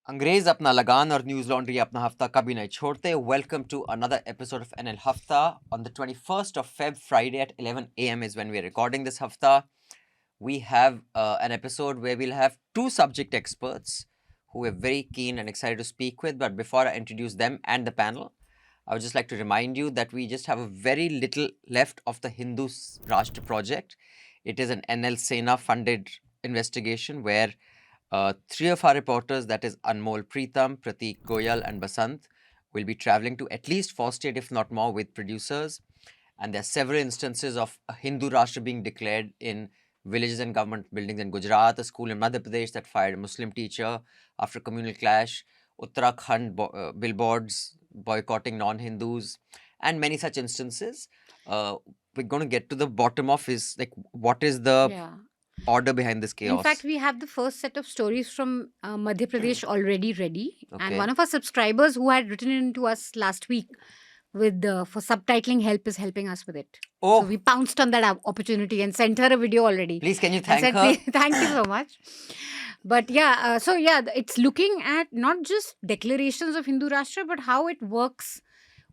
अंग्रेज अपना लगान और न्यूज लॉन्ड्री अपना हफ्ता कभी नहीं छोड़ते. Welcome to another episode of NL Hafta on the 21st of Feb, Friday at 11 a.m. is when we are recording this hafta. We have an episode where we'll have two subject experts who we're very keen and excited to speak with. But before I introduce them and the panel, I would just like to remind you that we just have a very little left of the Hindu Rashtra project. It is an NL Sena funded investigation where three of our reporters, that is Anmol Preetham, Prateek Goyal, and Basant, will be traveling to at least 4 states, if not more, with producers. And there are several instances of a Hindu Rashtra being declared in villages and government buildings in Gujarat, a school in Madhya Pradesh that fired a Muslim teacher after communal clash, Uttarakhand billboards boycotting non-Hindus, and many such instances. We're going to get to the bottom of is like what is the order behind this chaos. In fact, we have the first set of stories from Madhya Pradesh already ready. Okay. And one of our subscribers who had written in to us last week with for subtitling help is helping us with it. Oh. So we pounced on that opportunity and sent her a video already. Please, can you And thank said, her? Thank you so much. But yeah, it's looking at not just declarations of Hindu Rashtra, but how it works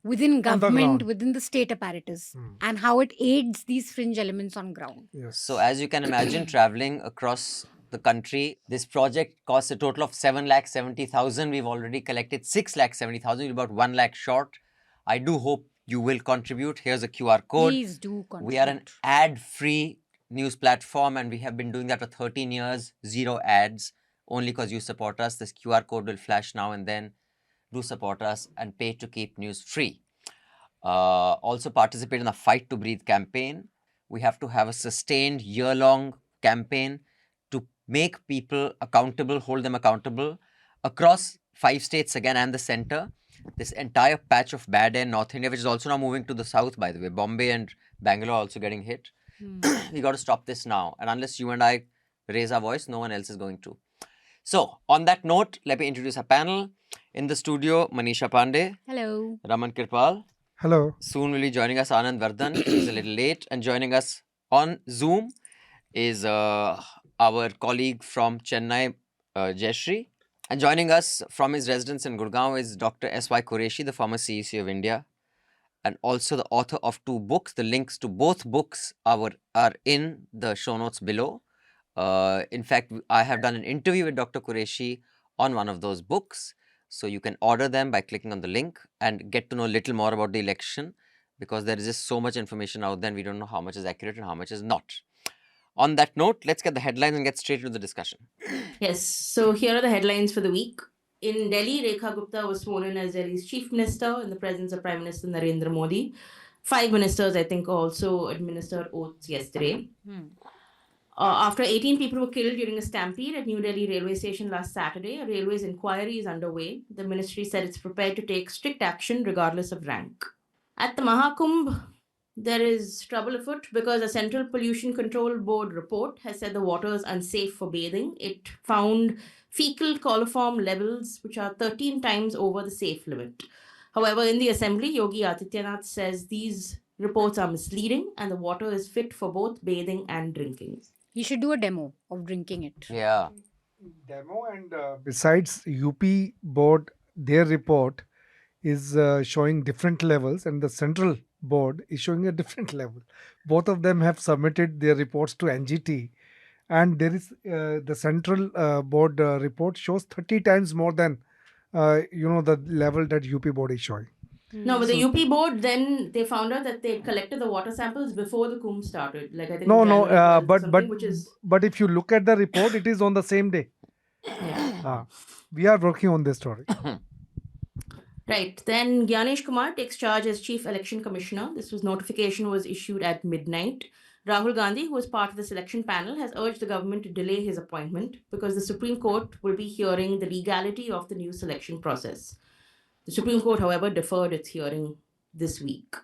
within government, within the state apparatus, and how it aids these fringe elements on ground. Yes. So as you can imagine, traveling across the country, this project costs a total of 7,70,000. We've already collected 6,70,000. We're about 1 lakh short. I do hope you will contribute. Here's a QR code. Please do contribute. We are an ad-free news platform and we have been doing that for 13 years. 0 ads, only because you support us. This QR code will flash now and then. Do support us and pay to keep news free. Also participate in the Fight to Breathe campaign. We have to have a sustained year-long campaign to make people accountable, hold them accountable across 5 states again and the center. This entire patch of bad air in North India, which is also now moving to the south, by the way. Bombay and Bangalore are also getting hit. We got to stop this now. And unless you and I raise our voice, no one else is going to. So, on that note, let me introduce our panel. In the studio, Manisha Pande. Hello. Raman Kirpal. Hello. Soon will be joining us Anand Vardhan. He's a little late. And joining us on Zoom is our colleague from Chennai, Jayashree. And joining us from his residence in Gurgaon is Dr Quraishi, the former CEC of India, and also the author of 2 books. The links to both books are in the show notes below. In fact, I have done an interview with Dr Quraishi on one of those books. So you can order them by clicking on the link and get to know a little more about the election, because there is just so much information out there and we don't know how much is accurate and how much is not. On that note, let's get the headlines and get straight into the discussion. Yes, so here are the headlines for the week. In Delhi, Rekha Gupta was sworn in as Delhi's chief minister in the presence of Prime Minister Narendra Modi. 5 ministers, I think, also administered oaths yesterday. After 18 people were killed during a stampede at New Delhi railway station last Saturday, a railways inquiry is underway. The ministry said it's prepared to take strict action regardless of rank. At the Mahakumbh, there is trouble afoot because a Central Pollution Control Board report has said the water is unsafe for bathing. It found fecal coliform levels which are 13 times over the safe limit. However, in the assembly, Yogi Adityanath says these reports are misleading and the water is fit for both bathing and drinking. He should do a demo of drinking it. Yeah. Demo and besides UP board, their report is showing different levels and the central board is showing a different level. Both of them have submitted their reports to NGT and there is the central board report shows 30 times more than the level that UP board is showing. No, but the UP board, then they found out that they collected the water samples before the Kumbh started. Like I think but if you look at the report, it is on the same day. Yeah. We are working on this story. Right. Then Gyanesh Kumar takes charge as Chief Election Commissioner. Notification was issued at midnight. Rahul Gandhi, who is part of the selection panel, has urged the government to delay his appointment because the Supreme Court will be hearing the legality of the new selection process. The Supreme Court, however, deferred its hearing this week.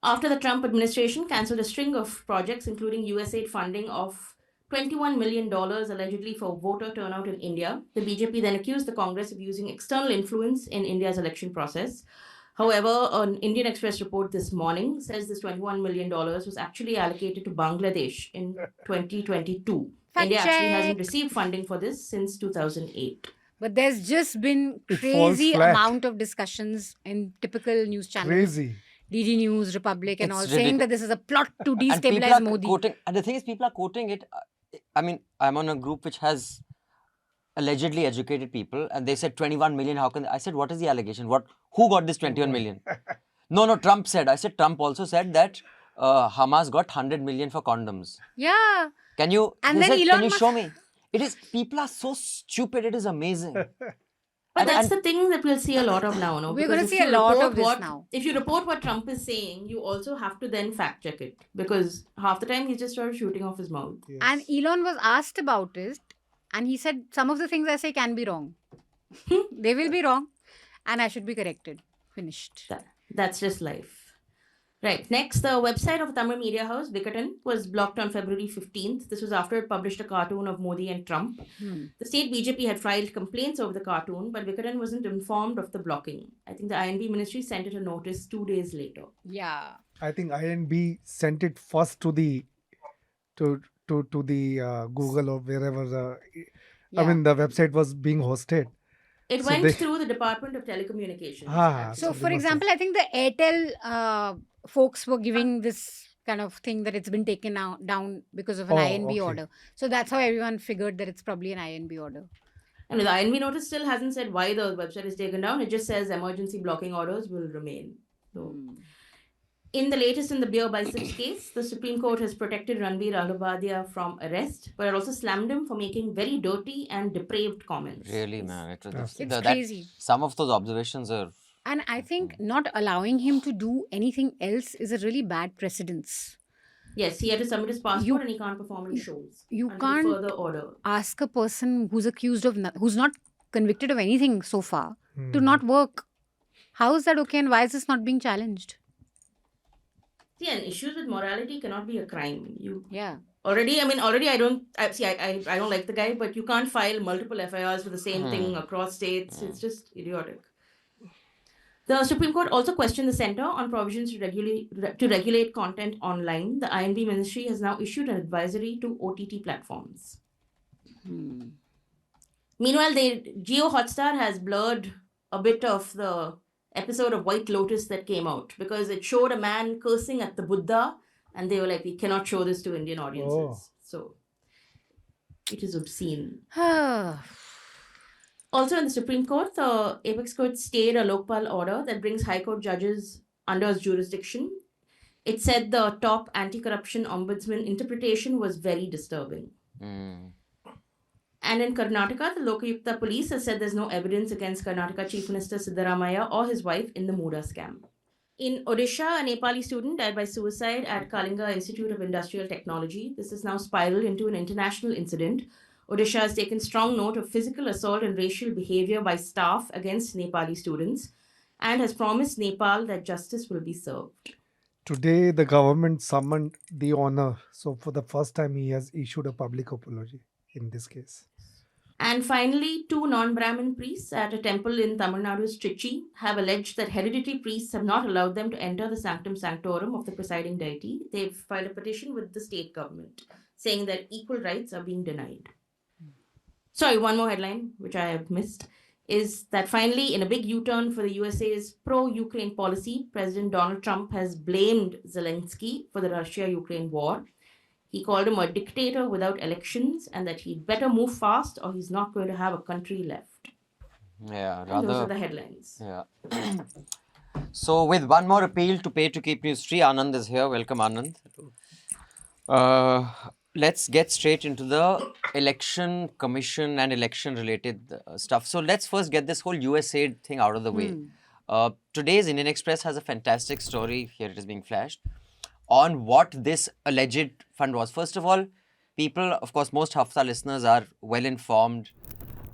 After the Trump administration cancelled a string of projects, including USAID funding of $21 million allegedly for voter turnout in India, the BJP then accused the Congress of using external influence in India's election process. However, an Indian Express report this morning says this $21 million was actually allocated to Bangladesh in 2022. Fact India actually hasn't check. received funding for this since 2008. But there's just been It falls crazy flat. amount of discussions in typical news channels, Crazy. DD News, Republic, and It's all, saying that this is a plot to And people destabilize are Modi. quoting, and the thing is, people are quoting it. I mean, I'm on a group which has allegedly educated people, and they said 21 million. How can I said, what is the allegation? Who got this 21 million? No, Trump said. I said, Trump also said that Hamas got 100 million for condoms. Yeah. Can you? And They then said, Elon can you Musk- show me? It is. People are so stupid. It is amazing. But that's the thing that we'll see a lot of now, no? We're Because gonna if see you a lot report of this what- now. If you report what Trump is saying, you also have to then fact check it, because half the time he's just sort of shooting off his mouth. Yes. And Elon was asked about it, and he said, some of the things I say can be wrong. They will be wrong, and I should be corrected. Finished. That's just life. Right. Next, the website of Tamil media house, Vikatan, was blocked on February 15th. This was after it published a cartoon of Modi and Trump. The state BJP had filed complaints over the cartoon, but Vikatan wasn't informed of the blocking. I think the INB ministry sent it a notice 2 days later. Yeah. I think INB sent it first to the Google or wherever Yeah. I mean the website was being hosted. It So went they- through the Department of Telecommunications. Ah, So, So for they must example, I think the Airtel folks were giving this kind of thing that it's been taken down because of an Oh, INB okay. order. So that's how everyone figured that it's probably an INB order. And the INB notice still hasn't said why the website is taken down. It just says emergency blocking orders will remain. So, in the latest in the beer biceps case, the Supreme Court has protected Ranveer Ahluwalia from arrest, but it also slammed him for making very dirty and depraved comments. Really, man. It was Absolutely. It's crazy. Some of those observations are. And I think not allowing him to do anything else is a really bad precedence. Yes, he had to submit his passport You- and he can't perform any shows. you until can't- further order. Ask a person who's accused of, who's not convicted of anything so far, to Hmm. not work. How is that okay, and why is this not being challenged? See, and issues with morality cannot be a crime. Yeah. Already, I don't like the guy, but you can't file multiple FIRs for the same thing across states. It's just idiotic. The Supreme Court also questioned the Centre on provisions to regulate content online. The INB ministry has now issued an advisory to OTT platforms. Meanwhile, Geo Hotstar has blurred a bit of the episode of White Lotus that came out because it showed a man cursing at the Buddha, and they were like, we cannot show this to Indian audiences. Oh. So it is obscene. Hmm. Also, in the Supreme Court, the Apex Court stayed a Lokpal order that brings High Court judges under its jurisdiction. It said the top anti-corruption ombudsman interpretation was very disturbing. And in Karnataka, the Lokayukta police has said there's no evidence against Karnataka Chief Minister Siddaramaiah or his wife in the Muda scam. In Odisha, a Nepali student died by suicide at Kalinga Institute of Industrial Technology. This has now spiraled into an international incident. Odisha has taken strong note of physical assault and racial behavior by staff against Nepali students and has promised Nepal that justice will be served. Today, the government summoned the honor. So, for the first time, he has issued a public apology in this case. And finally, 2 non-Brahmin priests at a temple in Tamil Nadu's Trichy have alleged that hereditary priests have not allowed them to enter the sanctum sanctorum of the presiding deity. They've filed a petition with the state government saying that equal rights are being denied. Sorry, one more headline, which I have missed, is that finally, in a big U-turn for the USA's pro-Ukraine policy, President Donald Trump has blamed Zelensky for the Russia-Ukraine war. He called him a dictator without elections and that he'd better move fast or he's not going to have a country left. Yeah, And those are rather. the headlines. Yeah. So, with one more appeal to pay to keep news free, Anand is here. Welcome, Anand. Let's get straight into the election commission and election related stuff. So, let's first get this whole USAID thing out of the way. Today's Indian Express has a fantastic story. Here it is being flashed on what this alleged fund was. First of all, people, of course, most Hafta listeners are well informed,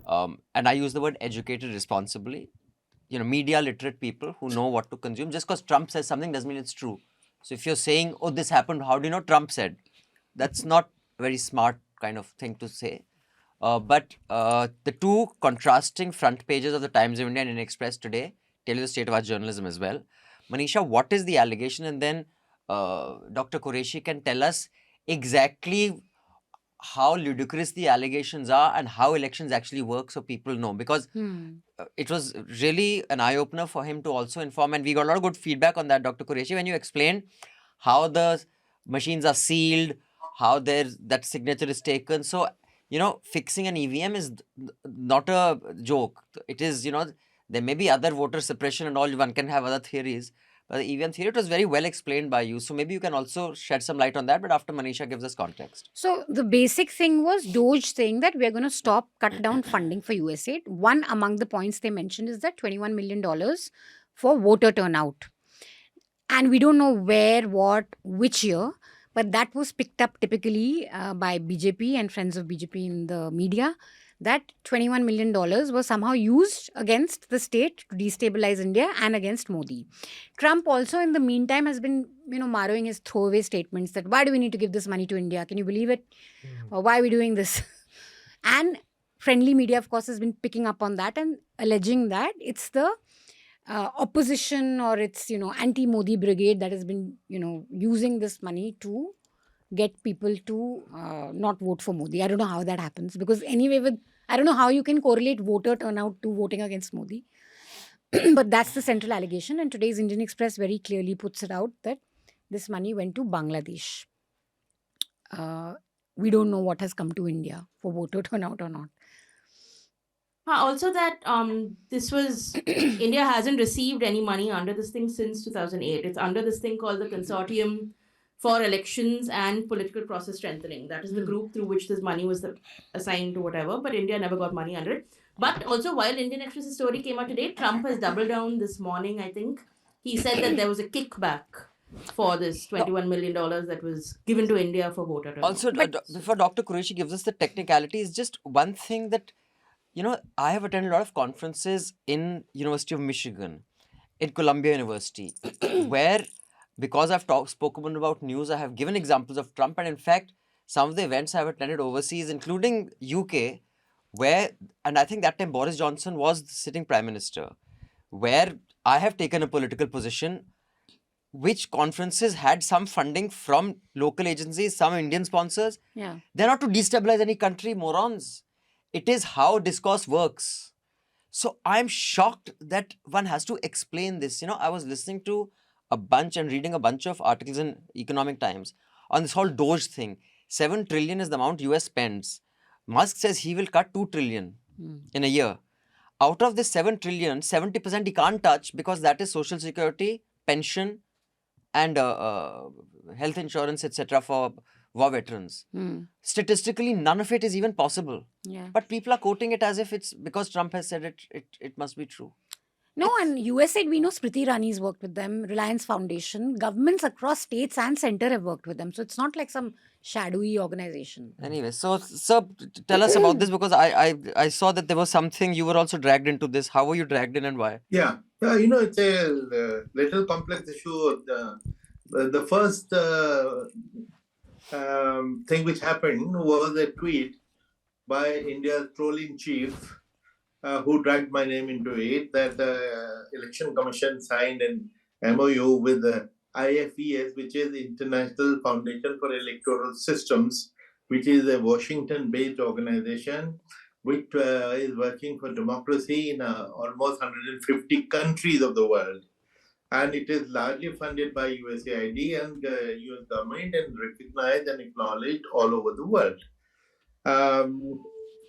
and I use the word educated responsibly. You know, media literate people who know what to consume. Just because Trump says something doesn't mean it's true. So if you're saying, oh, this happened, how do you know Trump said? That's not a very smart kind of thing to say. But the two contrasting front pages of the Times of India and Indian Express today tell you the state of our journalism as well. Manisha, what is the allegation? And then Dr. Quraishi can tell us exactly how ludicrous the allegations are and how elections actually work, so people know. Because it was really an eye-opener for him to also inform, and we got a lot of good feedback on that, Dr. Quraishi, when you explained how the machines are sealed, how that signature is taken. So, fixing an EVM is not a joke. It is, there may be other voter suppression and all, one can have other theories. But the EVM theory, it was very well explained by you. So maybe you can also shed some light on that, but after Manisha gives us context. So the basic thing was Doge saying that we're going to cut down funding for USAID. One among the points they mentioned is that $21 million for voter turnout. And we don't know where, what, which year, but that was picked up typically by BJP and friends of BJP in the media, that $21 million was somehow used against the state to destabilize India and against Modi. Trump also in the meantime has been, marrowing his throwaway statements that why do we need to give this money to India? Can you believe it? Or why are we doing this? And friendly media, of course, has been picking up on that and alleging that it's the opposition or it's, anti-Modi brigade that has been, using this money to get people to not vote for Modi. I don't know how that happens because anyway, I don't know how you can correlate voter turnout to voting against Modi. But that's the central allegation. And today's Indian Express very clearly puts it out that this money went to Bangladesh. We don't know what has come to India for voter turnout or not. Also that this was India hasn't received any money under this thing since 2008. It's under this thing called the Consortium for Elections and Political Process Strengthening. That is the group through which this money was assigned to whatever, but India never got money under it. But also, while Indian Express story came out today, Trump has doubled down this morning, I think. He said that there was a kickback for this $21 million that was given to India for voter turnout. Also, before Dr. Quraishi gives us the technicalities, just one thing that, I have attended a lot of conferences in University of Michigan, in Columbia University, where, because I've spoken about news, I have given examples of Trump. And in fact, some of the events I have attended overseas, including UK, where, and I think that time Boris Johnson was the sitting prime minister, where I have taken a political position, which conferences had some funding from local agencies, some Indian sponsors. Yeah. They're not to destabilize any country, morons. It is how discourse works. So I'm shocked that one has to explain this. I was listening to a bunch and reading a bunch of articles in Economic Times on this whole Doge thing. 7 trillion is the amount US spends. Musk says he will cut 2 trillion in a year. Out of this 7 trillion, 70% he can't touch because that is social security, pension, and health insurance, etc. for war veterans. Statistically, none of it is even possible. Yeah. But people are quoting it as if it's because Trump has said it must be true. No, and USAID, we know Smriti Irani's worked with them, Reliance Foundation, governments across states and center have worked with them. So it's not like some shadowy organization. Anyway, so sir, tell us about this because I saw that there was something you were also dragged into this. How were you dragged in and why? Yeah, it's a little complex issue. The first thing which happened was a tweet by India's trolling chief who dragged my name into it, that the Election Commission signed an MOU with the IFES, which is the International Foundation for Electoral Systems, which is a Washington-based organization which is working for democracy in almost 150 countries of the world. And it is largely funded by USAID and US government and recognized and acknowledged all over the world.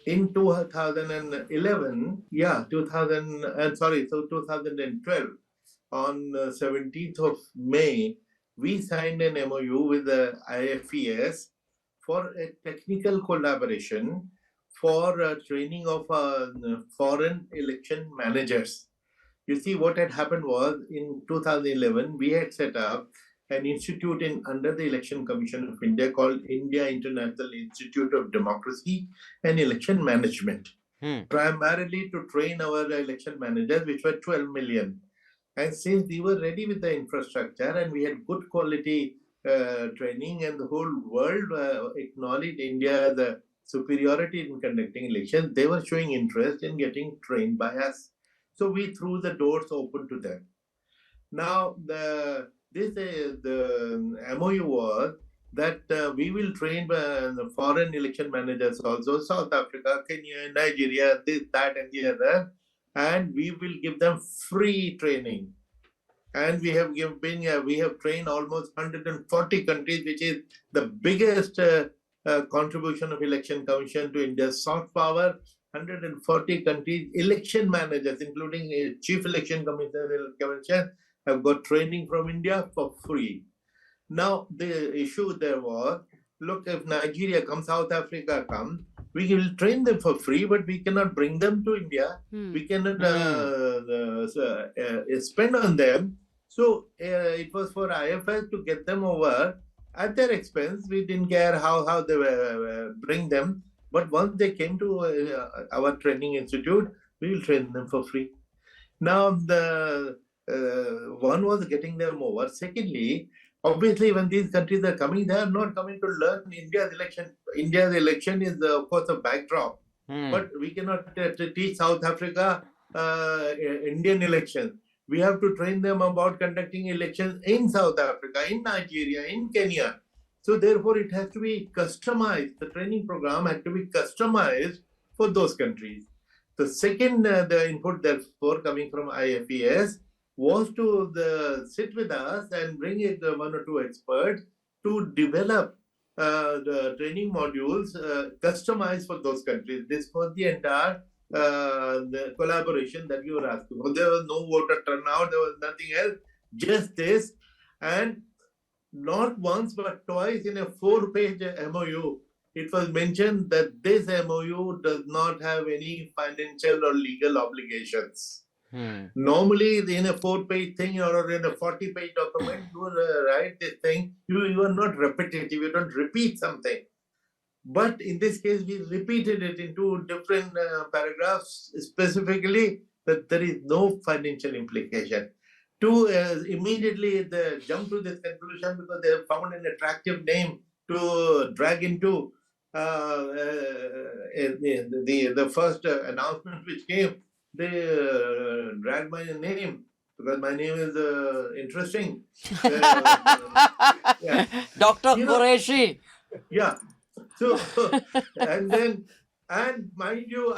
In 2011, 2012, on 17th of May, we signed an MOU with the IFES for a technical collaboration for training of foreign election managers. You see, what had happened was in 2011, we had set up an institute under the Election Commission of India called India International Institute of Democracy and Election Management, primarily to train our election managers, which were 12 million. And since we were ready with the infrastructure and we had good quality training and the whole world acknowledged India the superiority in conducting elections, they were showing interest in getting trained by us. So we threw the doors open to them. Now, the MOU was that we will train the foreign election managers also, South Africa, Kenya, Nigeria, this, that, and the other, and we will give them free training. And we have trained almost 140 countries, which is the biggest contribution of Election Commission to India's soft power. 140 countries, election managers, including a chief election commissioner, have got training from India for free. Now, the issue there was, look, if Nigeria comes, South Africa comes, we will train them for free, but we cannot bring them to India. We cannot spend on them. So it was for IFS to get them over at their expense. We didn't care how they bring them. But once they came to our training institute, we will train them for free. Now, the one was getting them over. Secondly, obviously, when these countries are coming, they are not coming to learn India's election. India's election is, of course, a backdrop. But we cannot teach South Africa Indian elections. We have to train them about conducting elections in South Africa, in Nigeria, in Kenya. So therefore, it has to be customized. The training program had to be customized for those countries. The second, the input therefore coming from IFES was to sit with us and bring in one or two experts to develop the training modules customized for those countries. This was the entire the collaboration that you were asking for. There was no voter turnout, there was nothing else, just this. And not once but twice in a 4-page MOU, it was mentioned that this MOU does not have any financial or legal obligations. Normally, in a 4-page thing or in a 40-page document, you write this thing, you are not repetitive, you don't repeat something. But in this case, we repeated it in 2 different paragraphs, specifically that there is no financial implication. Immediately they jump to this conclusion because they have found an attractive name to drag into the first announcement which came. They dragged my name because my name is interesting. Yeah. Dr. Quraishi. Yeah. So, and mind you,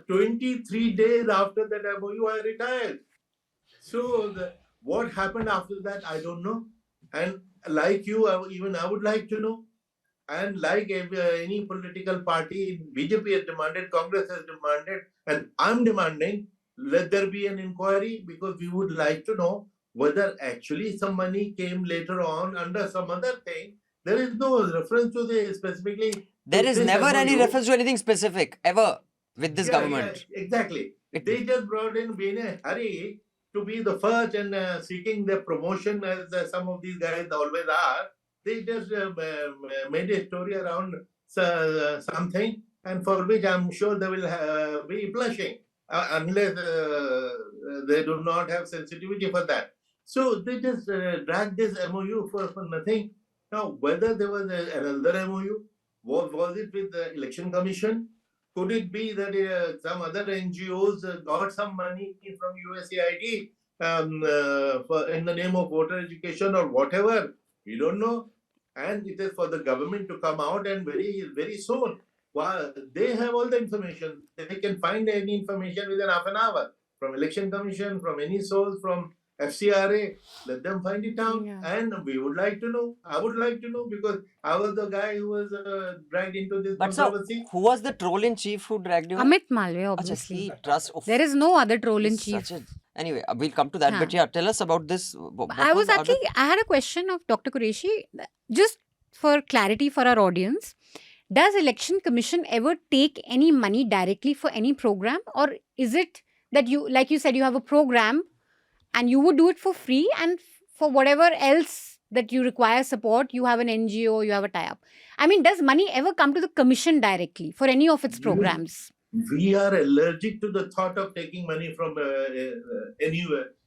23 days after that MOU, I retired. So what happened after that, I don't know. And like you, I would like to know. And like any political party, BJP has demanded, Congress has demanded, and I'm demanding, let there be an inquiry because we would like to know whether actually some money came later on under some other thing. There is no reference to the specifically. There is never any reference to anything specific ever with this government. Yeah, exactly. They just brought in being a hurry to be the first and seeking their promotion as some of these guys always are. They just made a story around something, and for which I'm sure they will be blushing unless they do not have sensitivity for that. So they just dragged this MOU for nothing. Now, whether there was another MOU, was it with the Election Commission? Could it be that some other NGOs got some money from USAID in the name of voter education or whatever? We don't know. And it is for the government to come out and very, very soon. Well, they have all the information. They can find any information within half an hour from Election Commission, from any source, from FCRA. Let them find it out. Yeah. And we would like to know. I would like to know because I was the guy who was dragged into this controversy. So, who was the troll in chief who dragged you? Amit Malviya, obviously. There is no other troll in chief. Anyway, we'll come to that. But yeah, tell us about this. I had a question of Dr. Quraishi. Just for clarity for our audience, does Election Commission ever take any money directly for any program? Or is it that you, like you said, you have a program and you would do it for free, and for whatever else that you require support, you have an NGO, you have a tie-up? I mean, does money ever come to the commission directly for any of its programs? We are allergic to the thought of taking money from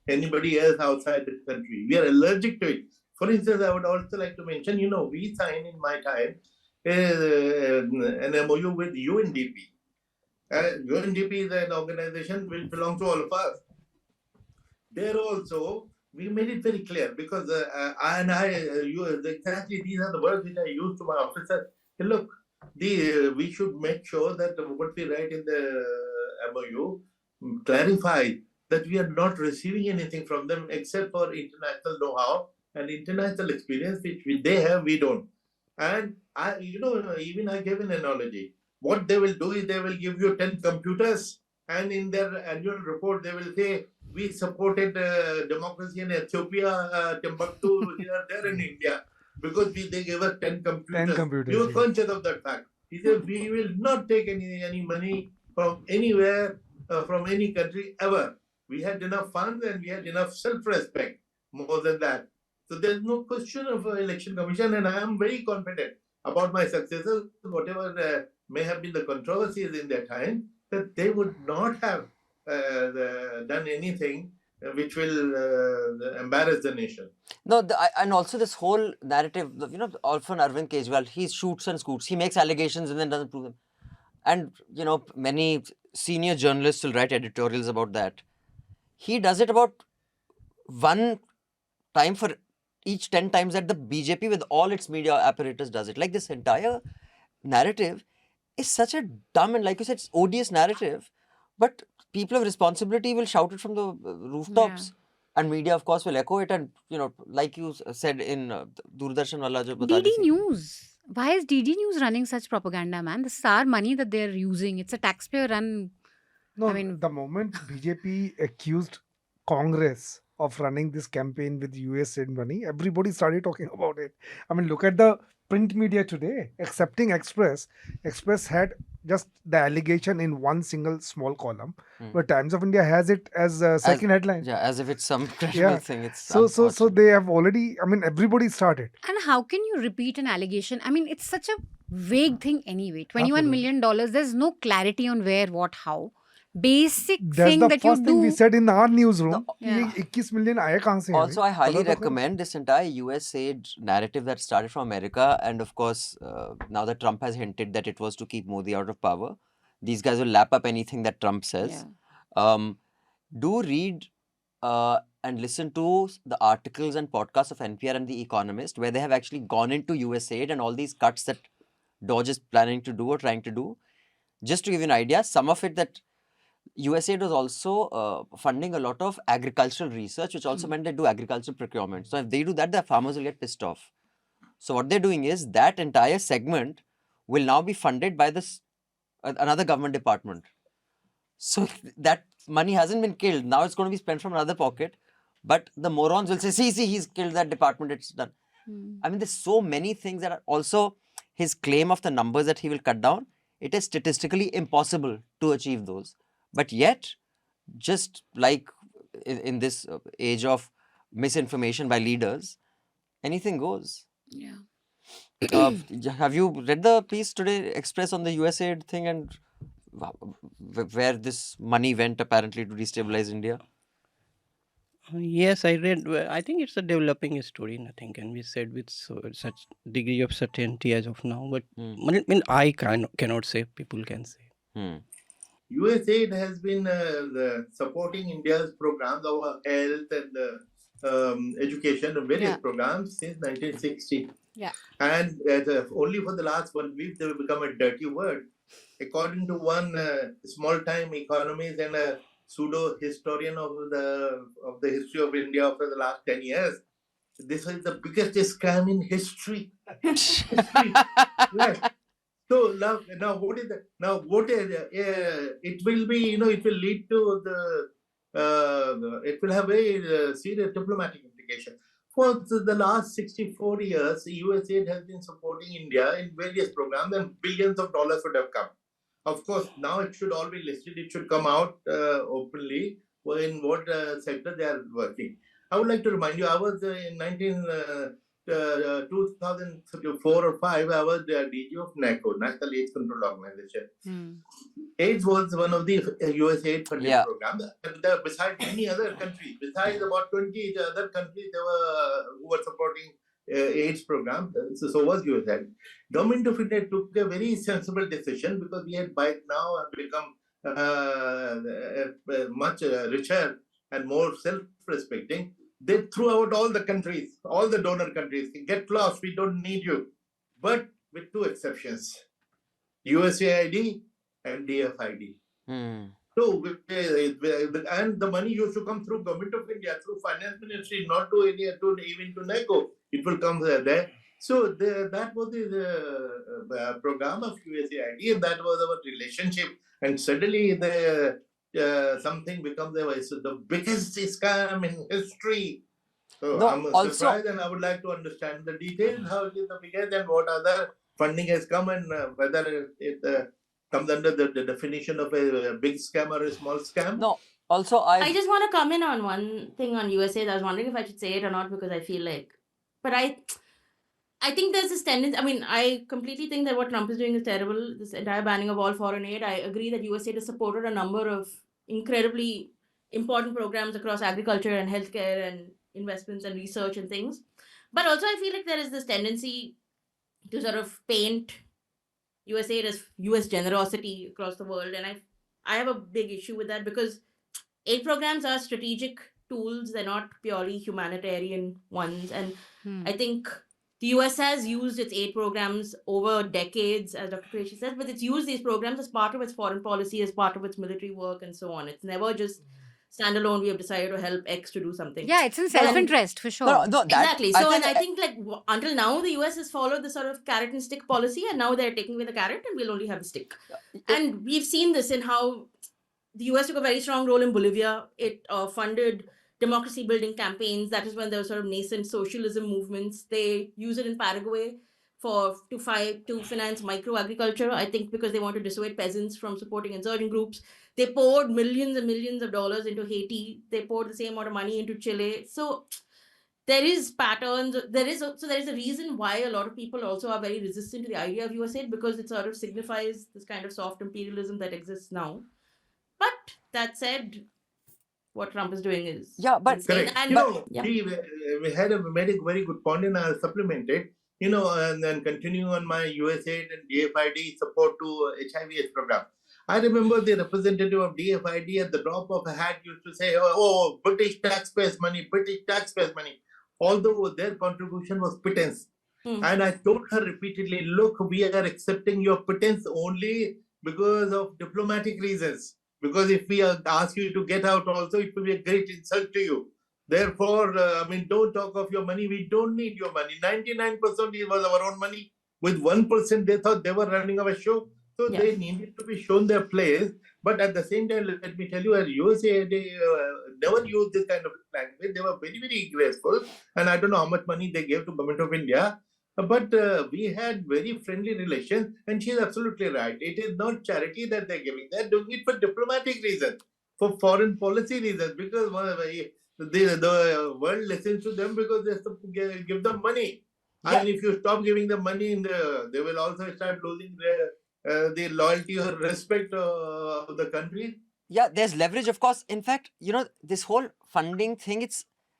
anybody else outside the country. We are allergic to it. For instance, I would also like to mention, we signed in my time an MOU with UNDP. UNDP is an organization which belongs to all of us. there also we made it very clear because exactly these are the words which I use to my officer. Hey, look, we should make sure that what we write in the MOU clarify that we are not receiving anything from them except for international know-how and international experience which they have, we don't. And even I gave an analogy. What they will do is they will give you 10 computers, and in their annual report they will say we supported democracy in Ethiopia, Timbuktu, here, there in India, because they gave us 10 computers. 10 computers, We were yeah. conscious of that fact. He said, we will not take any money from anywhere, from any country ever. We had enough funds and we had enough self-respect, more than that. So there's no question of election commission, and I am very confident about my successors, whatever may have been the controversies in their time, that they would not have done anything which will embarrass the nation. No, and also this whole narrative, often Arvind Kejriwal, he shoots and scoots. He makes allegations and then doesn't prove them. And, many senior journalists will write editorials about that. He does it about one time for each 10 times that the BJP with all its media apparatus does it. Like, this entire narrative is such a dumb and, like you said, it's odious narrative. But people of responsibility will shout it from the rooftops. Yeah. And media, of course, will echo it. And, like you said in Doordarshan wala jo bata DD rahi thi. News. Why is DD News running such propaganda, man? This is our money that they're using. It's a taxpayer run. No, I mean- the moment BJP accused Congress of running this campaign with USAID money, everybody started talking about it. I mean, look at the print media today, excepting Express. Express had just the allegation in one single small column, but Times of India has it as a second headline. Yeah, as if it's some credible Yeah. thing. It's So unfortunate. they have already, I mean, everybody started. And how can you repeat an allegation? I mean, it's such a vague thing anyway. $21 Absolutely. million, there's no clarity on where, what, how. Basic That's thing the that you first thing we do. said in our newsroom. Yeah. कि ये 21 million आया कहाँ से है Also, भाई? I highly पता तो करो. recommend this entire USAID narrative that started from America. And of course, now that Trump has hinted that it was to keep Modi out of power, these guys will lap up anything that Trump says. Do read and listen to the articles and podcasts of NPR and The Economist, where they have actually gone into USAID and all these cuts that Dodge is planning to do or trying to do. Just to give you an idea, some of it that USAID was also funding a lot of agricultural research, which also meant they do agricultural procurement. So if they do that, the farmers will get pissed off. So what they're doing is that entire segment will now be funded by this another government department. So that money hasn't been killed. Now it's going to be spent from another pocket. But the morons will say, see, he's killed that department. It's done. I mean, there's so many things that are also his claim of the numbers that he will cut down. It is statistically impossible to achieve those. But yet, just like in this age of misinformation by leaders, anything goes. Yeah. Have you read the piece today, Express, on the USAID thing and where this money went apparently to destabilize India? Yes, I read. I think it's a developing story. Nothing can be said with such degree of certainty as of now. But I cannot say. People can say. USAID has been supporting India's programs of health and education and various programs since 1960. Yeah. And only for the last 1 week, they have become a dirty word. According to one small-time economist and a pseudo-historian of the history of India for the last 10 years, this is the biggest scam in history. Yes. So now what is that? Now what is it will be? It will lead to it will have a serious diplomatic implication. For the last 64 years, USAID has been supporting India in various programs, and billions of dollars would have come. Of course, now it should all be listed. It should come out openly in what sector they are working. I would like to remind you, I was in 2004 or 5, I was the DG of NACO, National AIDS Control Organization. AIDS was one of the USAID funded programs. Besides many other countries, besides about 20 other countries who were supporting AIDS program, so was USAID. Government of India took a very sensible decision because we had by now become much richer and more self-respecting, they threw out all the countries, all the donor countries. Get lost, we don't need you. But with two exceptions, USAID and DFID. So, and the money used to come through Government of India, through Finance Ministry, not to India, even to NECO. It will come there. So that was the program of USAID, and that was our relationship. And suddenly something becomes the biggest scam in history. So No, I'm also, surprised, and I would like to understand the details, how it is the biggest and what other funding has come, and whether it comes under the definition of a big scam or a small scam. no, also I just want to come in on one thing on USAID. I was wondering if I should say it or not because I feel like, but I think there's this tendency. I mean, I completely think that what Trump is doing is terrible. This entire banning of all foreign aid. I agree that USAID has supported a number of incredibly important programs across agriculture and healthcare and investments and research and things. But also, I feel like there is this tendency to sort of paint USAID as US generosity across the world, and I have a big issue with that because aid programs are strategic tools; they're not purely humanitarian ones, and I think the US has used its aid programs over decades, as Dr. Quraishi said, but it's used these programs as part of its foreign policy, as part of its military work, and so on. It's never just standalone. We have decided to help X to do something. Yeah, it's in self-interest for sure. no, that, Exactly. So, I and I think like until now, the US has followed the sort of carrot and stick policy, and now they're taking away the carrot, and we'll only have the stick. And we've seen this in how the US took a very strong role in Bolivia. It funded democracy building campaigns. That is when there were sort of nascent socialism movements. They use it in Paraguay to finance micro agriculture. I think because they want to dissuade peasants from supporting insurgent groups. They poured millions and millions of dollars into Haiti. They poured the same amount of money into Chile. So there is patterns. There is a reason why a lot of people also are very resistant to the idea of USAID because it sort of signifies this kind of soft imperialism that exists now. But that said, what Trump is doing is insane. Correct. And we had made a very good point, and I'll supplement it. And then continuing on my USAID and DFID support to HIV/AIDS program. I remember the representative of DFID at the drop of a hat used to say, "Oh, British taxpayers' money, British taxpayers' money," although their contribution was pittance. And I told her repeatedly, "Look, we are accepting your pittance only because of diplomatic reasons. Because if we ask you to get out also, it will be a great insult to you. Therefore, don't talk of your money. We don't need your money. 99% was our own money. With 1%, they thought they were running our show. So they needed to be shown their place. But at the same time, let me tell you, at USA, they never used this kind of language. They were very, very graceful. And I don't know how much money they gave to Government of India. But we had very friendly relations, and she's absolutely right. It is not charity that they're giving. They're doing it for diplomatic reasons, for foreign policy reasons, because the world listens to them because they have to give them money. Yeah. And if you stop giving them money, they will also start losing the loyalty or respect of the country. Yeah, there's leverage, of course. In fact, this whole funding thing,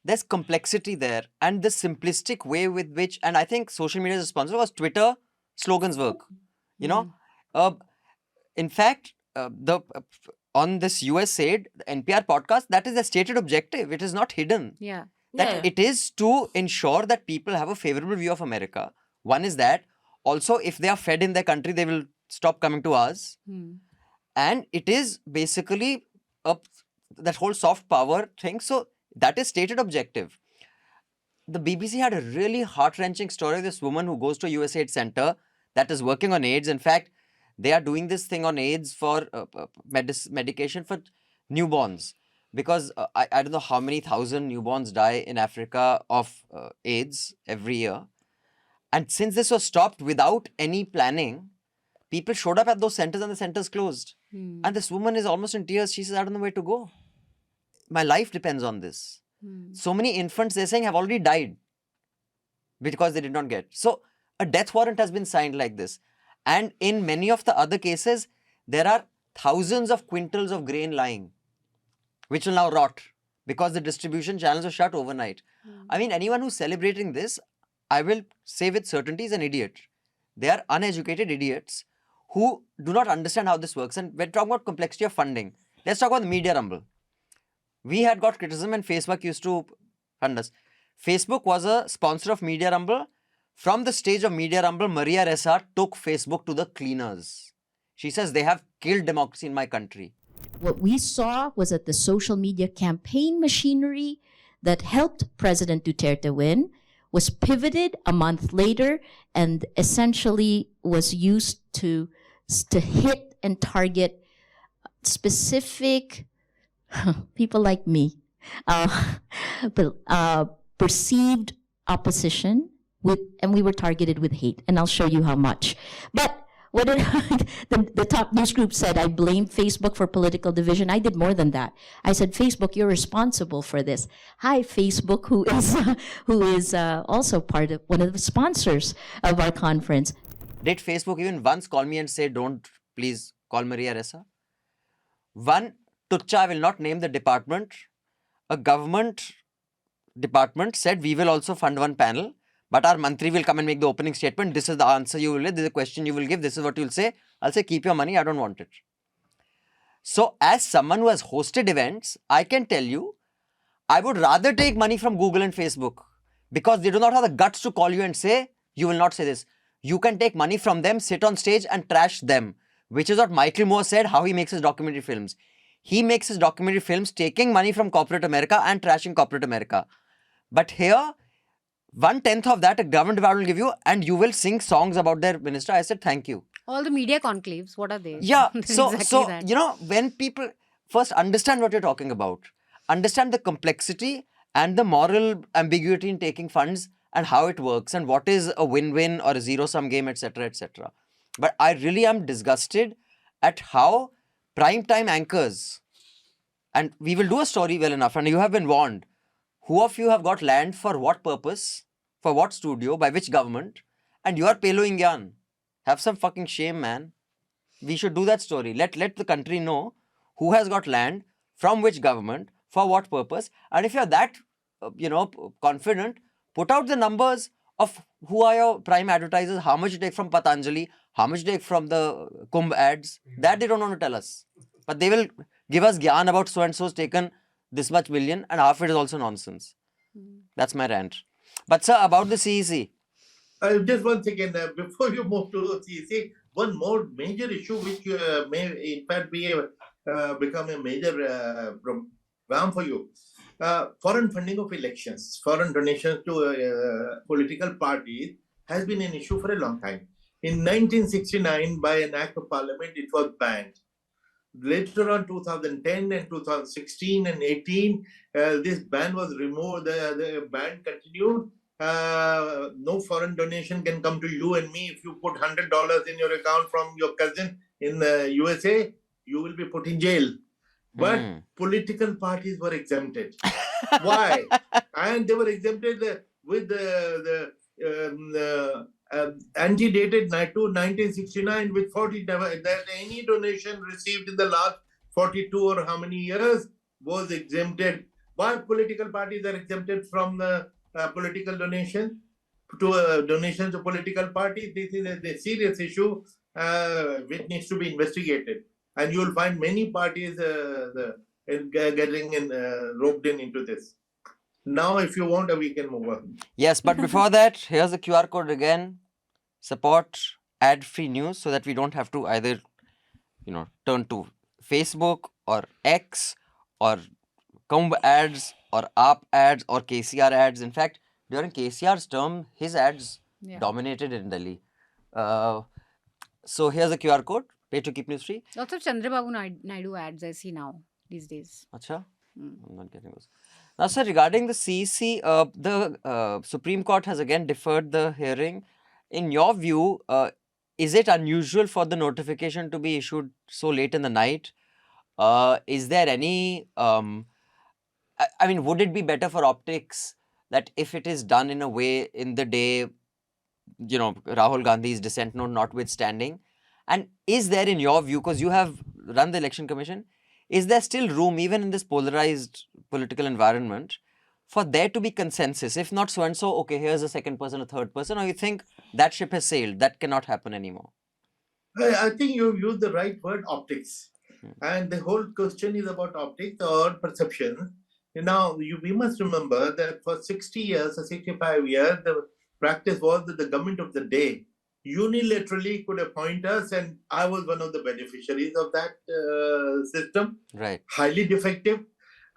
there's complexity there, and the simplistic way with which, and I think social media is responsible, was Twitter slogans work. In fact, on this USAID, the NPR podcast, that is a stated objective. It is not hidden. Yeah. That it is to ensure that people have a favorable view of America. One is that. Also, if they are fed in their country, they will stop coming to us. And it is basically that whole soft power thing. So that is stated objective. The BBC had a really heart-wrenching story of this woman who goes to a USAID center that is working on AIDS. In fact, they are doing this thing on AIDS for medication for newborns. Because I don't know how many thousand newborns die in Africa of AIDS every year. And since this was stopped without any planning, people showed up at those centers and the centers closed. And this woman is almost in tears. She says, I don't know where to go. My life depends on this. So many infants, they're saying, have already died because they did not get. So a death warrant has been signed like this. And in many of the other cases, there are thousands of quintals of grain lying, which will now rot because the distribution channels are shut overnight. I mean, anyone who's celebrating this, I will say with certainty, is an idiot. They are uneducated idiots who do not understand how this works. And we're talking about complexity of funding. Let's talk about the media rumble. We had got criticism and Facebook used to fund us. Facebook was a sponsor of Media Rumble. From the stage of Media Rumble, Maria Ressa took Facebook to the cleaners. She says they have killed democracy in my country. What we saw was that the social media campaign machinery that helped President Duterte win was pivoted a month later and essentially was used to hit and target specific people like me, perceived opposition and we were targeted with hate, and I'll show you how much. But what did the top news group said, I blamed Facebook for political division. I did more than that. I said, Facebook, you're responsible for this. Hi, Facebook, who is also part of one of the sponsors of our conference. Did Facebook even once call me and say, don't please call Maria Ressa? One, Tucha, I will not name the department. A government department said, we will also fund one panel. But our Mantri will come and make the opening statement. This is the answer you will give. This is the question you will give. This is what you will say. I'll say, keep your money. I don't want it. So as someone who has hosted events, I can tell you, I would rather take money from Google and Facebook because they do not have the guts to call you and say, you will not say this. You can take money from them, sit on stage and trash them, which is what Michael Moore said, how he makes his documentary films. He makes his documentary films taking money from corporate America and trashing corporate America. But here, 1/10 of that a government department will give you and you will sing songs about their minister. I said, thank you. All the media conclaves, what are they? Yeah, so Exactly that. you know, when people first understand what you're talking about, understand the complexity and the moral ambiguity in taking funds and how it works and what is a win-win or a zero-sum game, etc., etc. But I really am disgusted at how prime-time anchors, and we will do a story well enough, and you have been warned, who of you have got land for what purpose, for what studio, by which government, and you are peloing yarn. Have some fucking shame, man. We should do that story. Let the country know who has got land, from which government, for what purpose. And if you're that, confident, put out the numbers of who are your prime advertisers, how much you take from Patanjali, how much you take from the Kumbh ads. That they don't want to tell us. But they will give us gyan about so-and-so's taken this much million, and half it is also nonsense. That's my rant. But sir, about the CEC. Just one second, before you move to CEC, one more major issue which may in fact become a major problem for you. Foreign funding of elections, foreign donations to political parties has been an issue for a long time. In 1969, by an act of parliament, it was banned. Later on, 2010 and 2016 and 18, this ban was removed. The ban continued. No foreign donation can come to you and me. If you put $100 in your account from your cousin in the USA, you will be put in jail. But political parties were exempted. Why? And they were exempted with the antedated to 1969 with 40, that any donation received in the last 42 or how many years was exempted. Why political parties are exempted from the political donation to donations to political parties? This is a serious issue which needs to be investigated. And you will find many parties getting roped into this. Now, if you want, we can move on. Yes, but before that, here's the QR code again. Support ad-free news so that we don't have to either, turn to Facebook or X or Kumbh ads or AAP ads or KCR ads. In fact, during KCR's term, his ads dominated in Delhi. So here's the QR code. Pay to keep news free. Lots of Chandrababu Naidu ads I see now these days. Acha? I'm not getting those. Now, sir, regarding the CEC, the Supreme Court has again deferred the hearing. In your view, is it unusual for the notification to be issued so late in the night? Is there any, would it be better for optics that if it is done in a way in the day, Rahul Gandhi's dissent note notwithstanding? And is there, in your view, because you have run the Election Commission, is there still room, even in this polarized political environment, for there to be consensus? If not so-and-so, okay, here's a second person, a third person, or you think that ship has sailed, that cannot happen anymore? I think you used the right word, optics. And the whole question is about optics or perception. Now, we must remember that for 60 years or 65 years, the practice was that the government of the day unilaterally could appoint us, and I was one of the beneficiaries of that system. Right. Highly defective.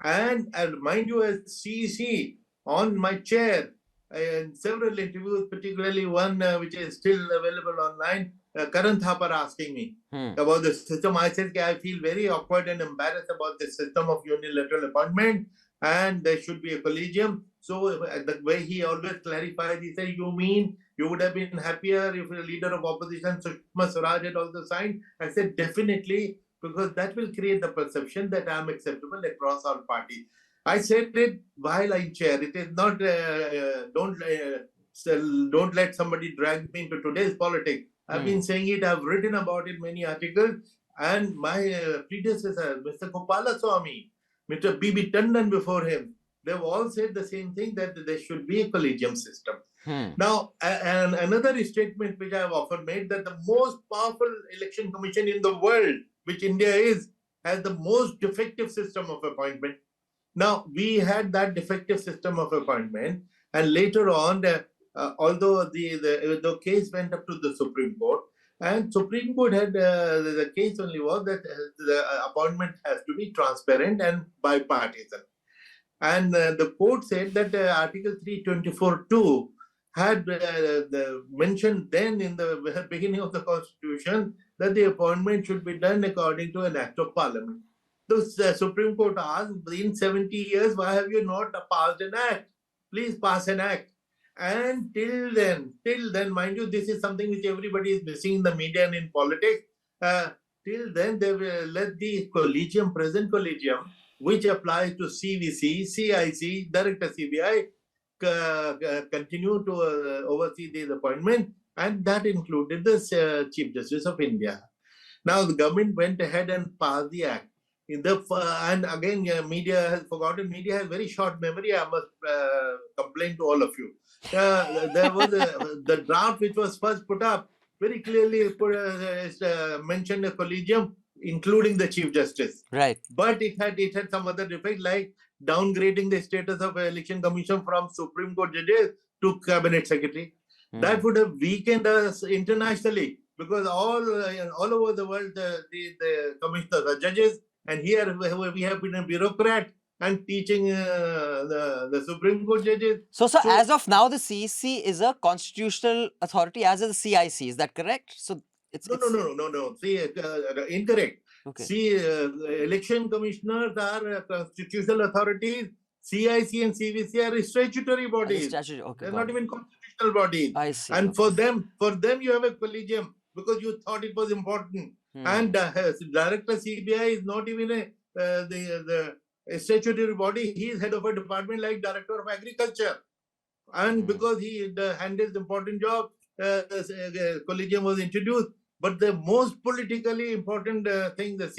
And mind you, as CEC, on my chair, in several interviews, particularly one which is still available online, Karan Thapar asking me about the system. I said, I feel very awkward and embarrassed about the system of unilateral appointment, and there should be a collegium. So the way he always clarifies, he said, you mean you would have been happier if a leader of opposition, Sushma Swaraj, had also signed? I said, definitely, because that will create the perception that I am acceptable across all parties. I said it while I chair. It is not, don't let somebody drag me into today's politics. I've been saying it, I've written about it many articles, and my predecessor, Mr. Swamy, Mr. B.B. Tandon before him, they've all said the same thing, that there should be a collegium system. Now, and another statement which I have often made, that the most powerful election commission in the world, which India is, has the most defective system of appointment. Now, we had that defective system of appointment, and later on, although the case went up to the Supreme Court, and Supreme Court had the case only was that the appointment has to be transparent and bipartisan. And the court said that Article 324(2) had mentioned then in the beginning of the Constitution that the appointment should be done according to an act of Parliament. The Supreme Court asked, in 70 years, why have you not passed an act? Please pass an act. And till then, mind you, this is something which everybody is missing in the media and in politics. Till then, they will let the collegium, present collegium, which applies to CVC, CIC, Director CBI, continue to oversee the appointment, and that included the Chief Justice of India. Now, the government went ahead and passed the act. And again, media has forgotten. Media has very short memory. I must complain to all of you. There was the draft which was first put up very clearly mentioned a collegium, including the Chief Justice. Right. But it had some other defect, like downgrading the status of Election Commission from Supreme Court judges to Cabinet Secretary. That would have weakened us internationally, because all over the world the commissioners are judges, and here we have been a bureaucrat and teaching the Supreme Court judges. So as of now, the CEC is a constitutional authority, as is the CIC. Is that correct? So No. See, incorrect. Okay. See, election commissioners are constitutional authorities. CIC and CVC are statutory bodies. Okay, they're not even constitutional bodies. I see. And for them, you have a collegium because you thought it was important. And Director CBI is not even the statutory body. He is head of a department like Director of Agriculture. And because he handles important job, collegium was introduced. But the most politically important thing, the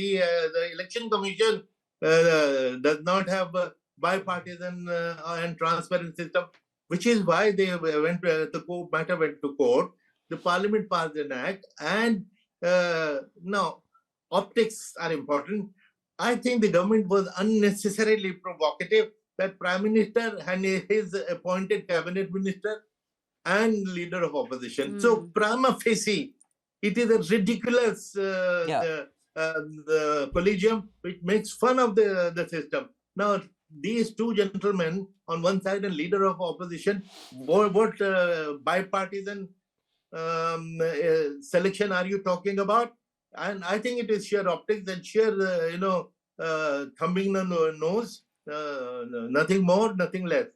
Election Commission does not have a bipartisan and transparent system, which is why they went the matter went to court. The Parliament passed an act, and now optics are important. I think the government was unnecessarily provocative. That Prime Minister and his appointed cabinet minister and leader of opposition. So prima facie, it is a ridiculous the collegium which makes fun of the system. Now, these two gentlemen on one side and leader of opposition, what bipartisan selection are you talking about? And I think it is sheer optics and sheer, thumbing the nose, nothing more, nothing less.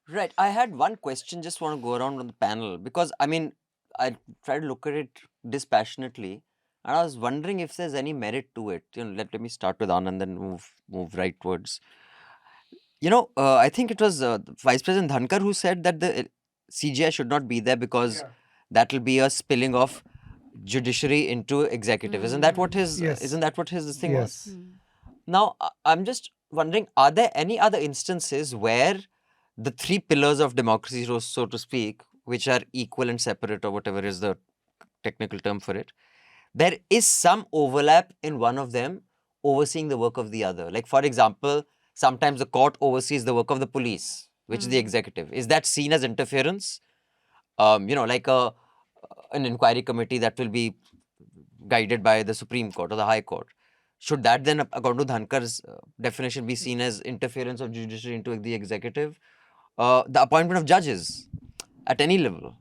Right. I had one question, just want to go around on the panel, because I mean, I try to look at it dispassionately, and I was wondering if there's any merit to it. Let me start with Anand and then move rightwards. I think it was Vice President Dhankar who said that the CGI should not be there because that will be a spilling of judiciary into executive. Isn't that what his thing was? Now, I'm just wondering, are there any other instances where the three pillars of democracy, so to speak, which are equal and separate, or whatever is the technical term for it, there is some overlap in one of them, overseeing the work of the other. Like, for example, sometimes the court oversees the work of the police, which is the executive. Is that seen as interference? Like an inquiry committee that will be guided by the Supreme Court or the High Court. Should that then, according to Dhankar's definition, be seen as interference of judiciary into the executive? The appointment of judges at any level,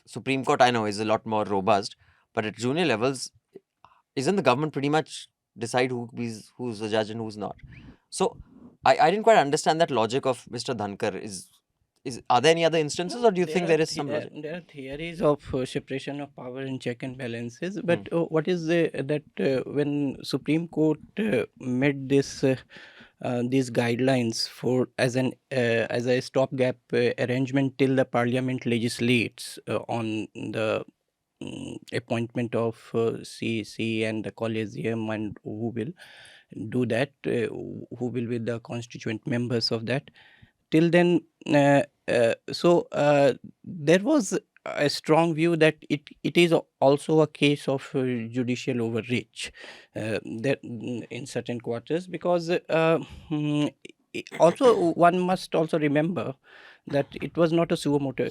Supreme Court, I know, is a lot more robust, but at junior levels, isn't the government pretty much decide who's a judge and who's not? So I didn't quite understand that logic of Mr. Dhankar. Are there any other instances, or do you think there is some logic? There are theories of separation of power and check and balances, but what is that when Supreme Court made this these guidelines for as a stopgap arrangement till the Parliament legislates on the appointment of CEC and the Collegium and who will do that, who will be the constituent members of that. Till then, there was a strong view that it is also a case of judicial overreach there in certain quarters, because also one must also remember that it was not a suo motu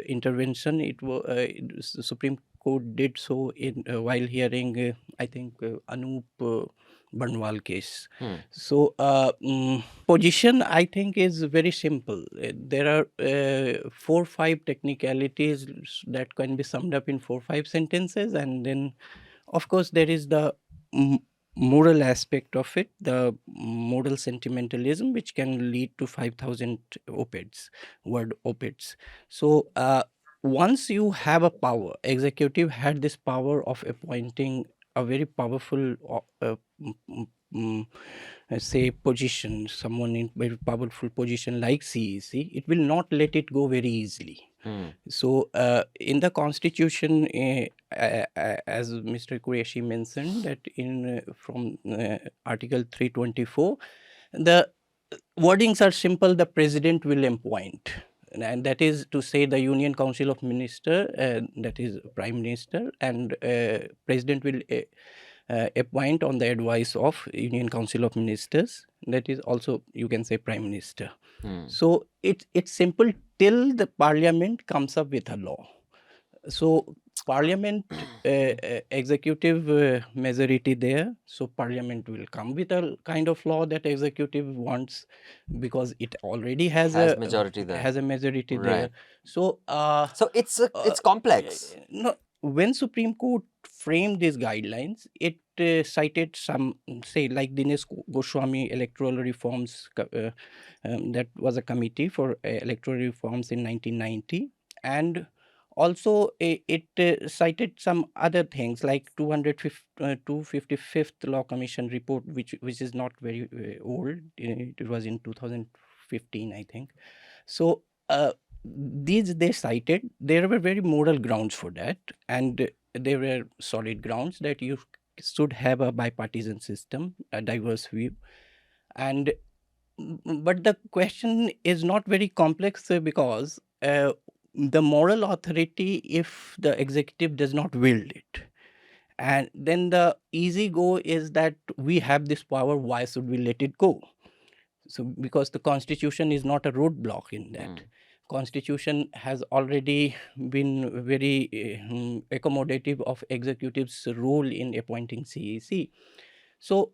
intervention. It was the Supreme Court did so in while hearing I think Anup Banwal case. So position, I think, is very simple. There are 4-5 technicalities that can be summed up in 4-5 sentences, and then of course there is the moral aspect of it, the moral sentimentalism, which can lead to 5,000 word op-eds. So once you have a power, executive had this power of appointing a very powerful say position, someone in very powerful position like CEC, it will not let it go very easily. So in the constitution, as Mr. Quraishi mentioned, that in from Article 324, the wordings are simple: the president will appoint, and that is to say the Union Council of Ministers, that is Prime Minister, and president will appoint on the advice of Union Council of Ministers, that is also you can say Prime Minister. So it's simple till the Parliament comes up with a law. So Parliament executive majority there, so Parliament will come with a kind of law that executive wants, because it already has a majority there. Has a majority Right. there. So so it's complex. No, when Supreme Court framed these guidelines, it cited some, say, like Dinesh Goswami electoral reforms, that was a committee for electoral reforms in 1990, and also it cited some other things like 255th Law Commission report, which is not very old. It was in 2015, I think. So these they cited. There were very moral grounds for that, and there were solid grounds that you should have a bipartisan system, a diverse view. And but the question is not very complex, because the moral authority, if the executive does not wield it, and then the easy go is that we have this power, why should we let it go? So because the constitution is not a roadblock in that. Constitution has already been very accommodative of executive's role in appointing CEC. So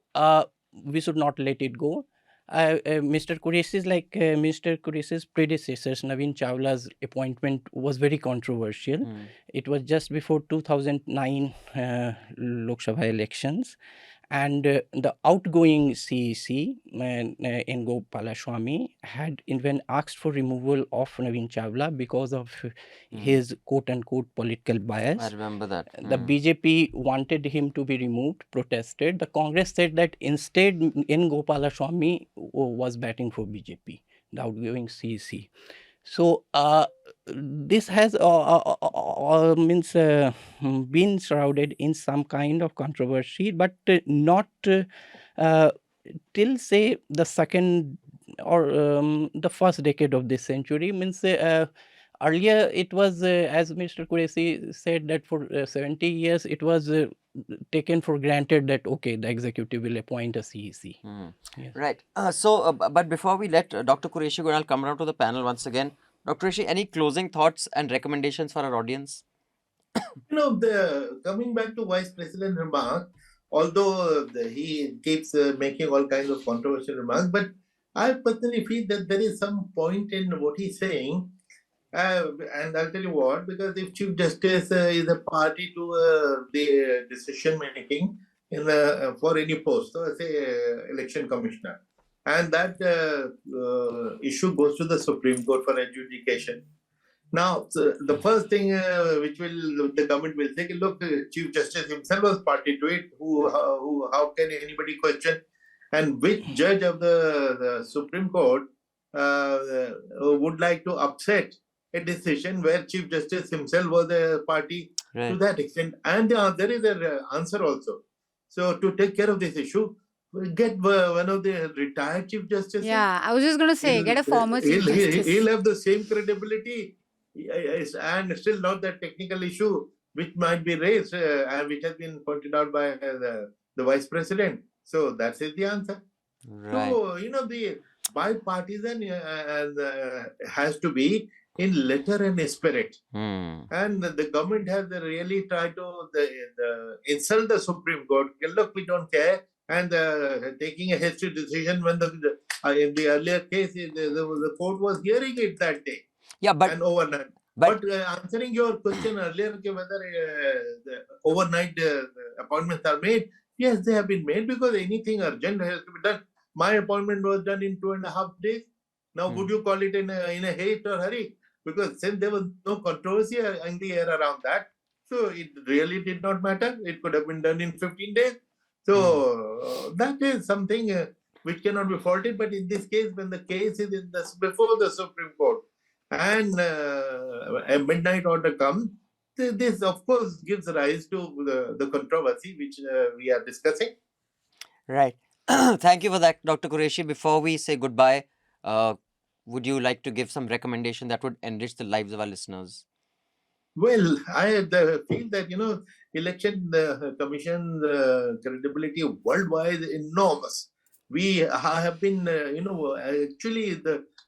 we should not let it go. Mr. Qureishi's predecessors, Naveen Chawla's appointment was very controversial. It was just before 2009 Lok Sabha elections, and the outgoing CEC, in Gopalaswamy, had even asked for removal of Naveen Chawla because of his quote-unquote political bias. I remember that. The BJP wanted him to be removed, protested. The Congress said that instead N. Gopalaswamy was batting for BJP, the outgoing CEC. So this has been shrouded in some kind of controversy, but not till say the second or the first decade of this century. Earlier it was, as Mr. Quraishi said, that for 70 years it was taken for granted that, okay, the executive will appoint a CEC. Yes. Right. But before we let Dr. Quraishi go, and I'll come around to the panel once again. Dr. Quraishi, any closing thoughts and recommendations for our audience? Coming back to Vice President remark, although he keeps making all kinds of controversial remarks, but I personally feel that there is some point in what he's saying. And I'll tell you what, because if Chief Justice is a party to the decision making in for any post, so say election commissioner, and that issue goes to the Supreme Court for adjudication. Now, the first thing which the government will say, look, Chief Justice himself was party to it. How can anybody question? And which judge of the Supreme Court would like to upset a decision where Chief Justice himself was a party to that extent? And there is an answer also. So to take care of this issue, get one of the retired Chief Justices. Yeah, I was just going to say, get a former Chief Justice. He'll have the same credibility. And still not that technical issue which might be raised and which has been pointed out by the Vice President. So that is the answer. Right. So, the bipartisan has to be in letter and spirit. And the government has really tried to insult the Supreme Court. Look, we don't care. And taking a hasty decision when in the earlier case, the court was hearing it that day. Yeah, and overnight. But answering your question earlier, whether the overnight appointments are made, yes, they have been made because anything urgent has to be done. My appointment was done in 2.5 days. Now, would you call it in a haste or hurry? Because since there was no controversy in the air around that, so it really did not matter. It could have been done in 15 days. So that is something which cannot be faulted. But in this case, when the case is before the Supreme Court, and a midnight order comes, this of course gives rise to the controversy which we are discussing. Right. Thank you for that, Dr. Quraishi. Before we say goodbye, would you like to give some recommendation that would enrich the lives of our listeners? Well, I feel that, election commission credibility worldwide is enormous. We have been, actually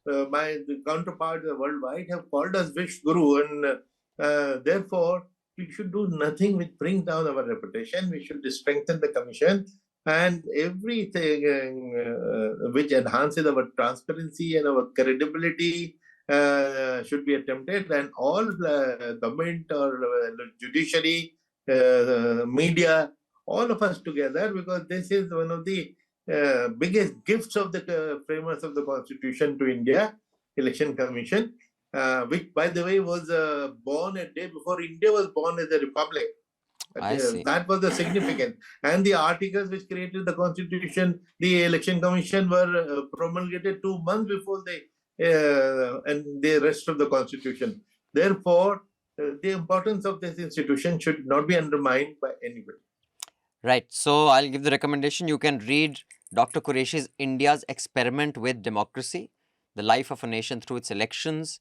my counterparts worldwide have called us Wish Guru, and therefore we should do nothing which brings down our reputation. We should strengthen the commission, and everything which enhances our transparency and our credibility should be attempted, and all government or judiciary, media, all of us together, because this is one of the biggest gifts of the framers of the Constitution to India, Election Commission, which, by the way, was born a day before India was born as a republic. I see. That was the significance. And the articles which created the Constitution, the Election Commission, were promulgated 2 months before and the rest of the Constitution. Therefore, the importance of this institution should not be undermined by anybody. Right. So I'll give the recommendation. You can read Dr. Quraishi's India's Experiment with Democracy, The Life of a Nation Through Its Elections.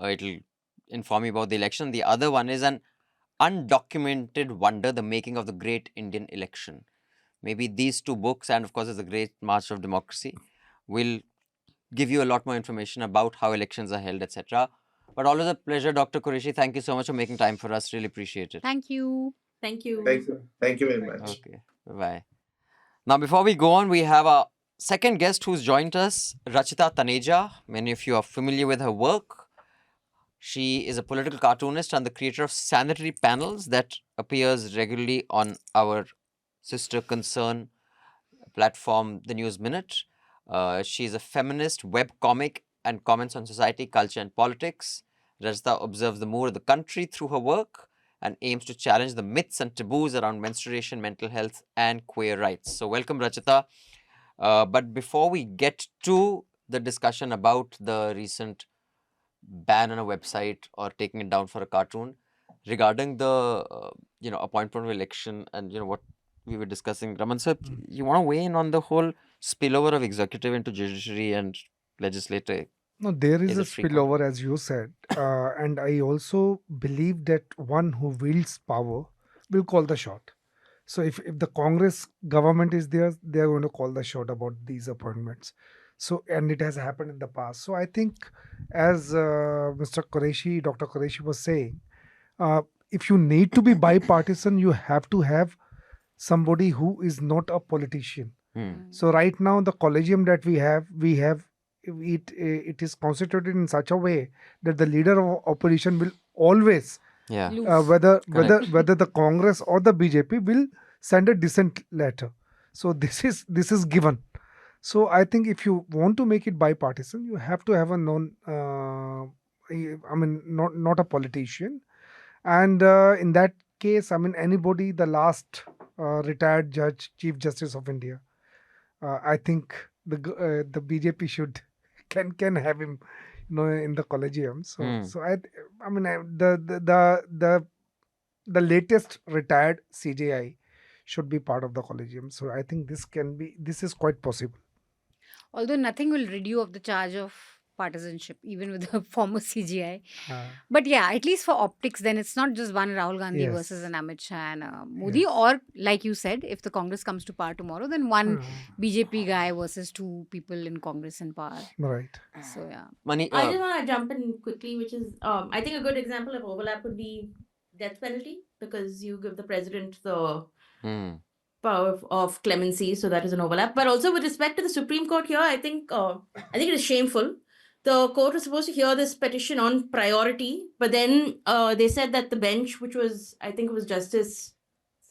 It'll inform you about the election. The other one is An Undocumented Wonder, The Making of the Great Indian Election. Maybe these two books, and of course, there's a Great March of Democracy, will give you a lot more information about how elections are held, etc. But always a pleasure, Dr. Quraishi. Thank you so much for making time for us. Really appreciate it. Thank you. Thank you. Thank you. Thank you very much. Okay. Bye-bye. Now, before we go on, we have our second guest who's joined us, Rachita Taneja. Many of you are familiar with her work. She is a political cartoonist and the creator of sanitary panels that appears regularly on our sister concern platform, The News Minute. She's a feminist web comic and comments on society, culture and politics. Rachita observes the mood of the country through her work and aims to challenge the myths and taboos around menstruation, mental health and queer rights. So welcome, Rachita. But before we get to the discussion about the recent ban on a website or taking it down for a cartoon, regarding the appointment of election and what we were discussing, Raman sir, you want to weigh in on the whole spillover of executive into judiciary and legislative? No, there is a it frequent? spillover, as you said. And I also believe that one who wields power will call the shot. So if the Congress government is there, they are going to call the shot about these appointments. So, and it has happened in the past. So I think, as Mr. Quraishi, Dr. Quraishi was saying, if you need to be bipartisan, you have to have somebody who is not a politician. So right now, the collegium that we have it is constituted in such a way that the leader of opposition will always, whether the Congress or the BJP, will send a dissent letter. So this is given. So I think if you want to make it bipartisan, you have to have a not a politician. And in that case, anybody, the last retired judge, Chief Justice of India, I think the BJP can have him, in the collegium. So the latest retired CJI should be part of the collegium. So I think this is quite possible. Although nothing will rid you of the charge of partisanship, even with the former CGI. But yeah, at least for optics, then it's not just one Rahul Gandhi versus an Amit Shah and Modi, or like you said, if the Congress comes to power tomorrow, then one BJP guy versus two people in Congress in power. Right. So yeah. I just want to jump in quickly, which is, I think a good example of overlap would be death penalty, because you give the president the power of clemency, so that is an overlap. But also with respect to the Supreme Court here, I think it is shameful. The court was supposed to hear this petition on priority, but then they said that the bench, which was, I think it was Justice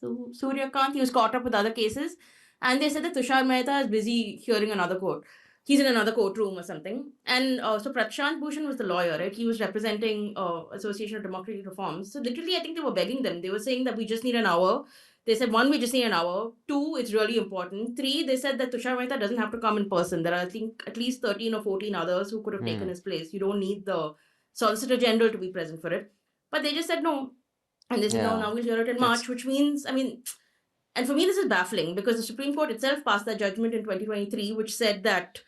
Suryakant, he was caught up with other cases, and they said that Tushar Mehta is busy hearing another court. He's in another courtroom or something. And so Prashant Bhushan was the lawyer, right? He was representing Association of Democratic Reforms. So literally, I think they were begging them. They were saying that we just need an hour. They said, 1, we just need an hour. 2, it's really important. 3, they said that Tushar Mehta doesn't have to come in person. There are, I think, at least 13 or 14 others who could have taken his place. You don't need the Solicitor General to be present for it. But they just said no. And they said, no, now we'll hear it in March, which means, and for me, this is baffling, because the Supreme Court itself passed that judgment in 2023, which said that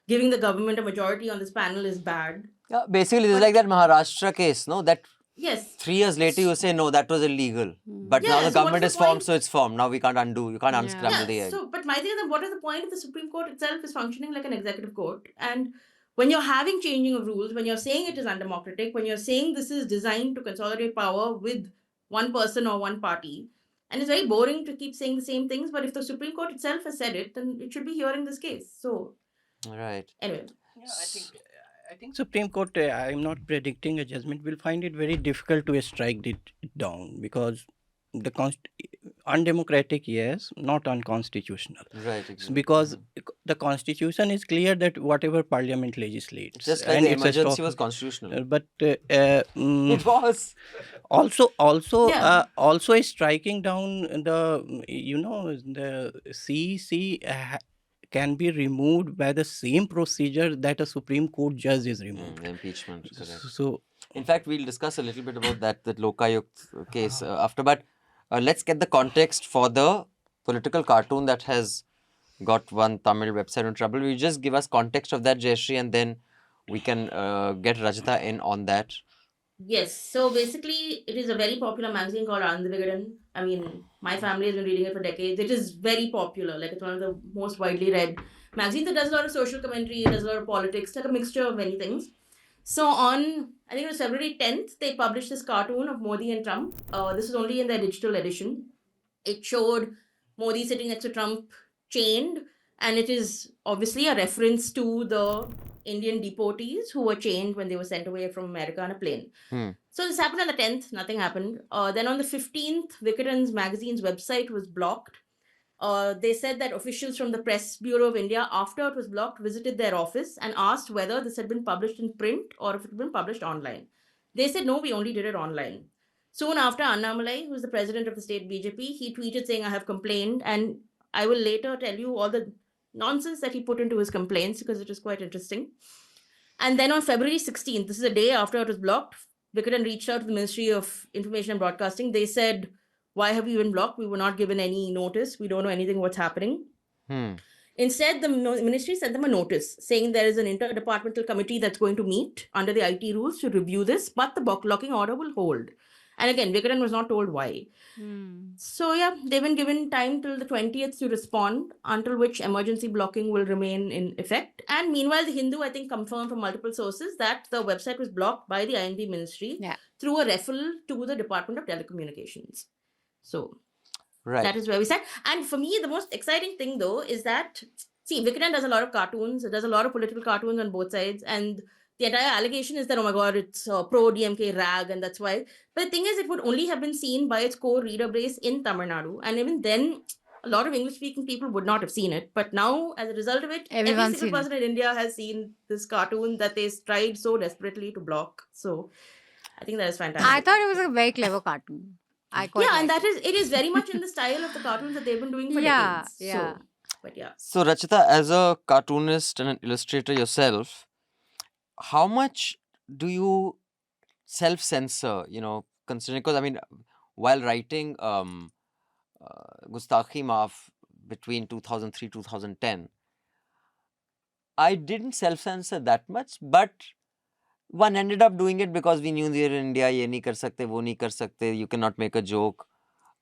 giving the government a majority on this panel is bad. Basically, it's like that Maharashtra case, no? That yes. 3 years later, you say, no, that was illegal. But now the government is formed, so it's formed. Now we can't undo. You can't unscramble the egg. So, but my thing is, what is the point if the Supreme Court itself is functioning like an executive court? And when you're having changing of rules, when you're saying it is undemocratic, when you're saying this is designed to consolidate power with one person or one party, and it's very boring to keep saying the same things, but if the Supreme Court itself has said it, then it should be hearing this case. So, right. Anyway. Yeah, I think Supreme Court, I'm not predicting a judgment, will find it very difficult to strike it down, because the undemocratic, yes, not unconstitutional. Right, exactly. Because the constitution is clear that whatever parliament legislates. Just like the emergency was constitutional. But it was. Also striking down the CEC can be removed by the same procedure that a Supreme Court judge is removed. Impeachment. Correct. So, in fact, we'll discuss a little bit about that Lokayukt case after. But let's get the context for the political cartoon that has got one Tamil website in trouble. Will you just give us context of that, Jayashree, and then we can get Rachita in on that? Yes. So basically, it is a very popular magazine called Vikatan. My family has been reading it for decades. It is very popular. Like, it's one of the most widely read magazines. It does a lot of social commentary. It does a lot of politics. Like a mixture of many things. So on, I think it was February 10th, they published this cartoon of Modi and Trump. This was only in their digital edition. It showed Modi sitting next to Trump chained. And it is obviously a reference to the Indian deportees who were chained when they were sent away from America on a plane. So this happened on the 10th, nothing happened. Then on the 15th, Vikatan's magazine's website was blocked. They said that officials from the Press Bureau of India, after it was blocked, visited their office and asked whether this had been published in print or if it had been published online. They said, no, we only did it online. Soon after, Annamalai, who is the president of the state BJP, he tweeted saying, I have complained, and I will later tell you all the nonsense that he put into his complaints, because it is quite interesting. And then on February 16th, this is a day after it was blocked, Vikatan reached out to the Ministry of Information and Broadcasting. They said, why have you been blocked? We were not given any notice. We don't know anything what's happening. Instead, the ministry sent them a notice saying there is an interdepartmental committee that's going to meet under the IT rules to review this, but the blocking order will hold. And again, Vikatan was not told why. Hmm. So yeah, they've been given time till the 20th to respond, until which emergency blocking will remain in effect. And meanwhile, the Hindu, I think, confirmed from multiple sources that the website was blocked by the INB ministry Yeah. through a referral to the Department of Telecommunications. So Right. that is where we stand. And for me, the most exciting thing though is that, see, Vikatan does a lot of cartoons. It does a lot of political cartoons on both sides. And the entire allegation is that, oh my God, it's pro DMK rag, and that's why. But the thing is, it would only have been seen by its core reader base in Tamil Nadu. And even then, a lot of English speaking people would not have seen it. But now, as a result of it, every Everyone's single seen person in India has seen this cartoon that they tried so desperately to block. So I think that is fantastic. I thought it was a very clever cartoon. I quite Yeah, and liked that is, it is very much in the style of the cartoons that they've been doing for Yeah, decades. yeah. So, but yeah. So, Rachita, as a cartoonist and an illustrator yourself, how much do you self-censor, considering, because I mean, while writing Gustakhi Maaf between 2003 2010, I didn't self-censor that much, but one ended up doing it because we knew they're in India, ye nahi kar sakte, wo nahi kar sakte, you cannot make a joke,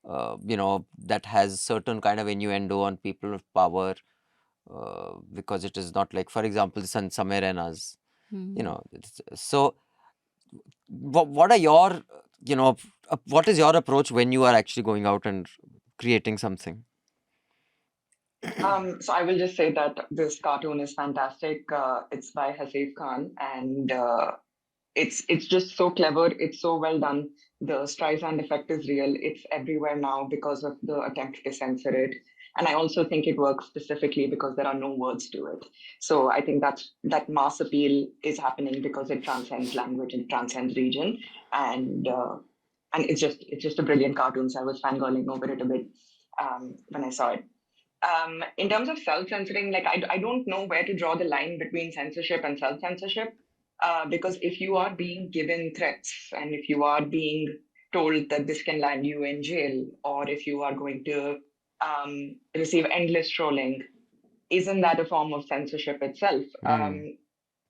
that has certain kind of innuendo on people of power, because it is not like, for example, Samir and us, Hmm. so what are your, what is your approach when you are actually going out and creating something? So I will just say that this cartoon is fantastic. It's by Hasif Khan, and it's just so clever. It's so well done. The Streisand effect is real. It's everywhere now because of the attempt to censor it. And I also think it works specifically because there are no words to it. So I think that mass appeal is happening because it transcends language and transcends region. And it's just a brilliant cartoon. So I was fangirling over it a bit when I saw it. In terms of self-censoring, like I don't know where to draw the line between censorship and self-censorship, because if you are being given threats and if you are being told that this can land you in jail, or if you are going to receive endless trolling, isn't that a form of censorship itself? And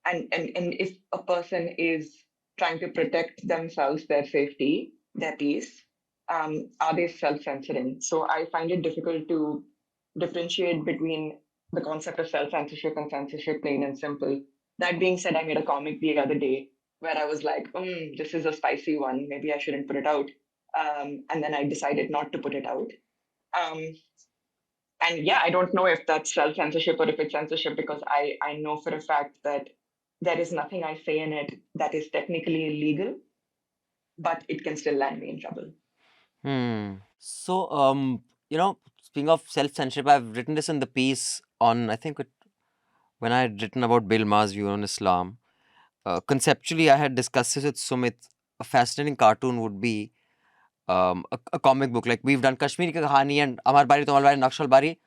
if a person is trying to protect themselves, their safety, their peace, are they self-censoring? So I find it difficult to differentiate between the concept of self-censorship and censorship, plain and simple. That being said, I made a comic the other day where I was like, this is a spicy one. Maybe I shouldn't put it out. And then I decided not to put it out. And yeah, I don't know if that's self-censorship or if it's censorship, because I know for a fact that there is nothing I say in it that is technically illegal, but it can still land me in trouble. So, speaking of self-censorship, I've written this in the piece on, I think, when I had written about Bill Maher's view on Islam. Conceptually, I had discussed this with Sumit. A fascinating cartoon would be a comic book. Like we've done Kashmir Ki Kahani and Amar Bari Tomal Bari, Nakshal Bari.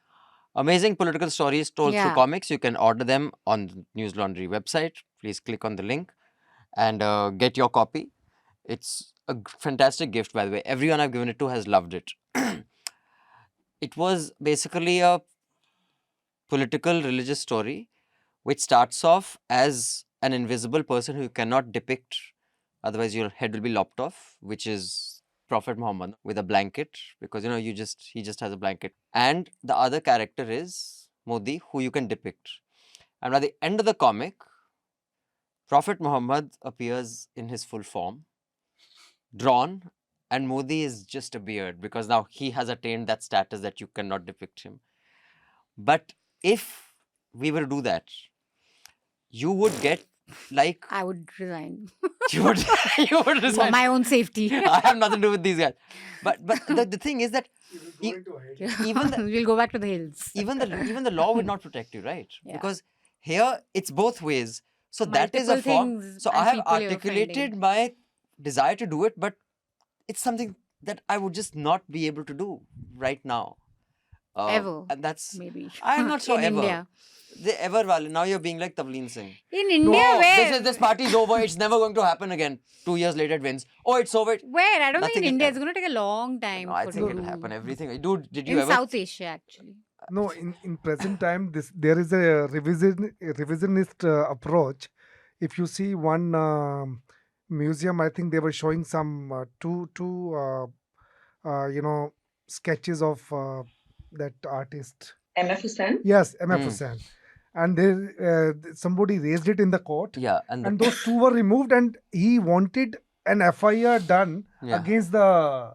Amazing political stories told through Yeah. comics. You can order them on the Newslaundry website. Please click on the link and get your copy. It's a fantastic gift, by the way. Everyone I've given it to has loved it. It was basically a political religious story which starts off as an invisible person who you cannot depict, otherwise your head will be lopped off, which is Prophet Muhammad with a blanket, because he just has a blanket. And the other character is Modi, who you can depict. And by the end of the comic, Prophet Muhammad appears in his full form, drawn, and Modi is just a beard, because now he has attained that status that you cannot depict him. But if we were to do that, you would get like I would resign you would for resign. my own safety. I have nothing to do with these guys. But the thing is that even the We'll go back to the hills. even the law would not protect you, right? Yeah. Because here it's both ways. So that is a Multiple form. things So and I have people you're articulated offending. my desire to do it, but it's something that I would just not be able to do right now. Ever. And that's Maybe. I'm not sure in ever. India. Ever, Wale. Now you're being like Tavleen Singh. In India, No, where? this party's over. It's never going to happen again. 2 years later, it wins. Oh, it's over. Where? I don't think Nothing in is India. ever. It's going to take a long time. No, I for think it it'll to- happen. Everything. Dude, did you In ever? South Asia, actually. No, in present time, there is a revisionist approach. If you see one museum, I think they were showing some two sketches of that artist. MF Hussain? Yes, MF Hussain. And somebody raised it in the court. Yeah, And those two were removed, and he wanted an FIR done against the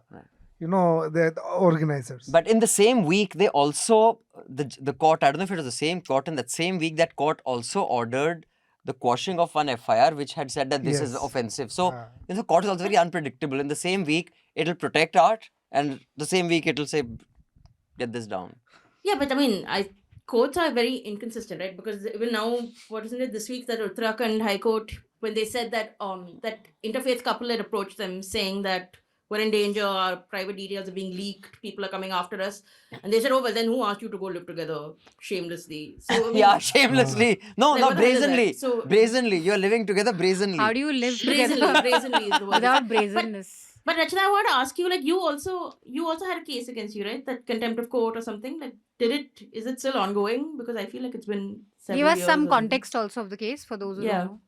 the organizers. But in the same week, they also, the court, I don't know if it was the same court, in that same week, that court also ordered the quashing of one FIR which had said that this is offensive. So the court is also very unpredictable. In the same week, it'll protect art, and the same week it'll say, get this down. Yeah, but I mean, courts are very inconsistent, right? Because even now, what isn't it this week that Uttarakhand High Court, when they said that that interfaith couple had approached them saying that we're in danger, our private details are being leaked, people are coming after us, and they said, oh well, then who asked you to go live together shamelessly? So I mean, shamelessly. No, like, not what the hell is that? brazenly. So brazenly, you're living together brazenly. How do you live together brazenly is the word. without brazenness? But Rachita, I want to ask you, like, you also had a case against you, right? That contempt of court or something. Like, is it still ongoing? Because I feel like it's been several Give us years some or- context also of the case for those who don't know.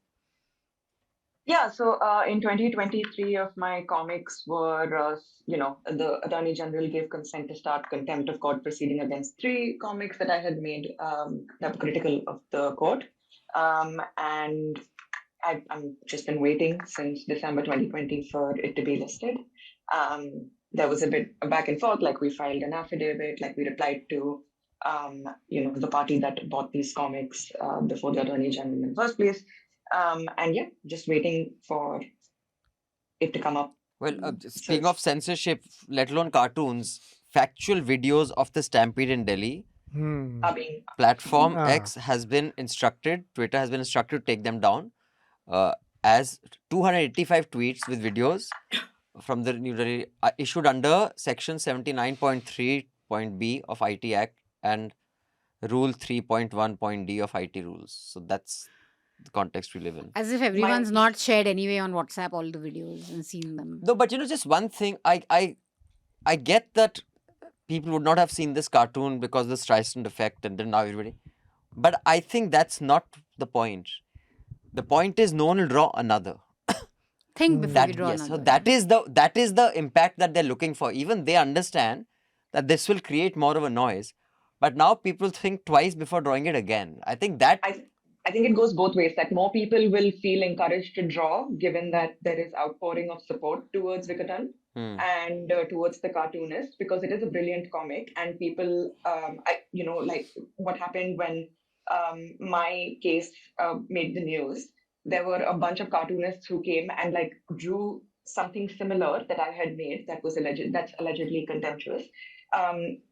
Yeah, so in 2023 of my comics were, the Attorney General gave consent to start contempt of court proceeding against 3 comics that I had made that were critical of the court. And I've just been waiting since December 2020 for it to be listed. There was a bit back and forth, like we filed an affidavit, like we replied to, the party that bought these comics before the Attorney General in the first place. And yeah, just waiting for it to come up. Well, speaking of censorship, let alone cartoons, factual videos of the stampede in Delhi, platform X has been instructed, Twitter has been instructed to take them down, as 285 tweets with videos from the New Delhi issued under section 79.3.b of IT Act and rule 3.1.d of IT rules. So that's the context we live in. As if everyone's not shared anyway on WhatsApp all the videos and seen them. No, but just one thing, I get that people would not have seen this cartoon because of the Streisand effect and then now everybody. But I think that's not the point. The point is no one will draw another. Think before you draw another. So that is the impact that they're looking for. Even they understand that this will create more of a noise. But now people think twice before drawing it again. I think that... I think it goes both ways, that more people will feel encouraged to draw, given that there is outpouring of support towards Vikatan and towards the cartoonist, because it is a brilliant comic. And people, like what happened when my case made the news, there were a bunch of cartoonists who came and like drew something similar that I had made that's allegedly contemptuous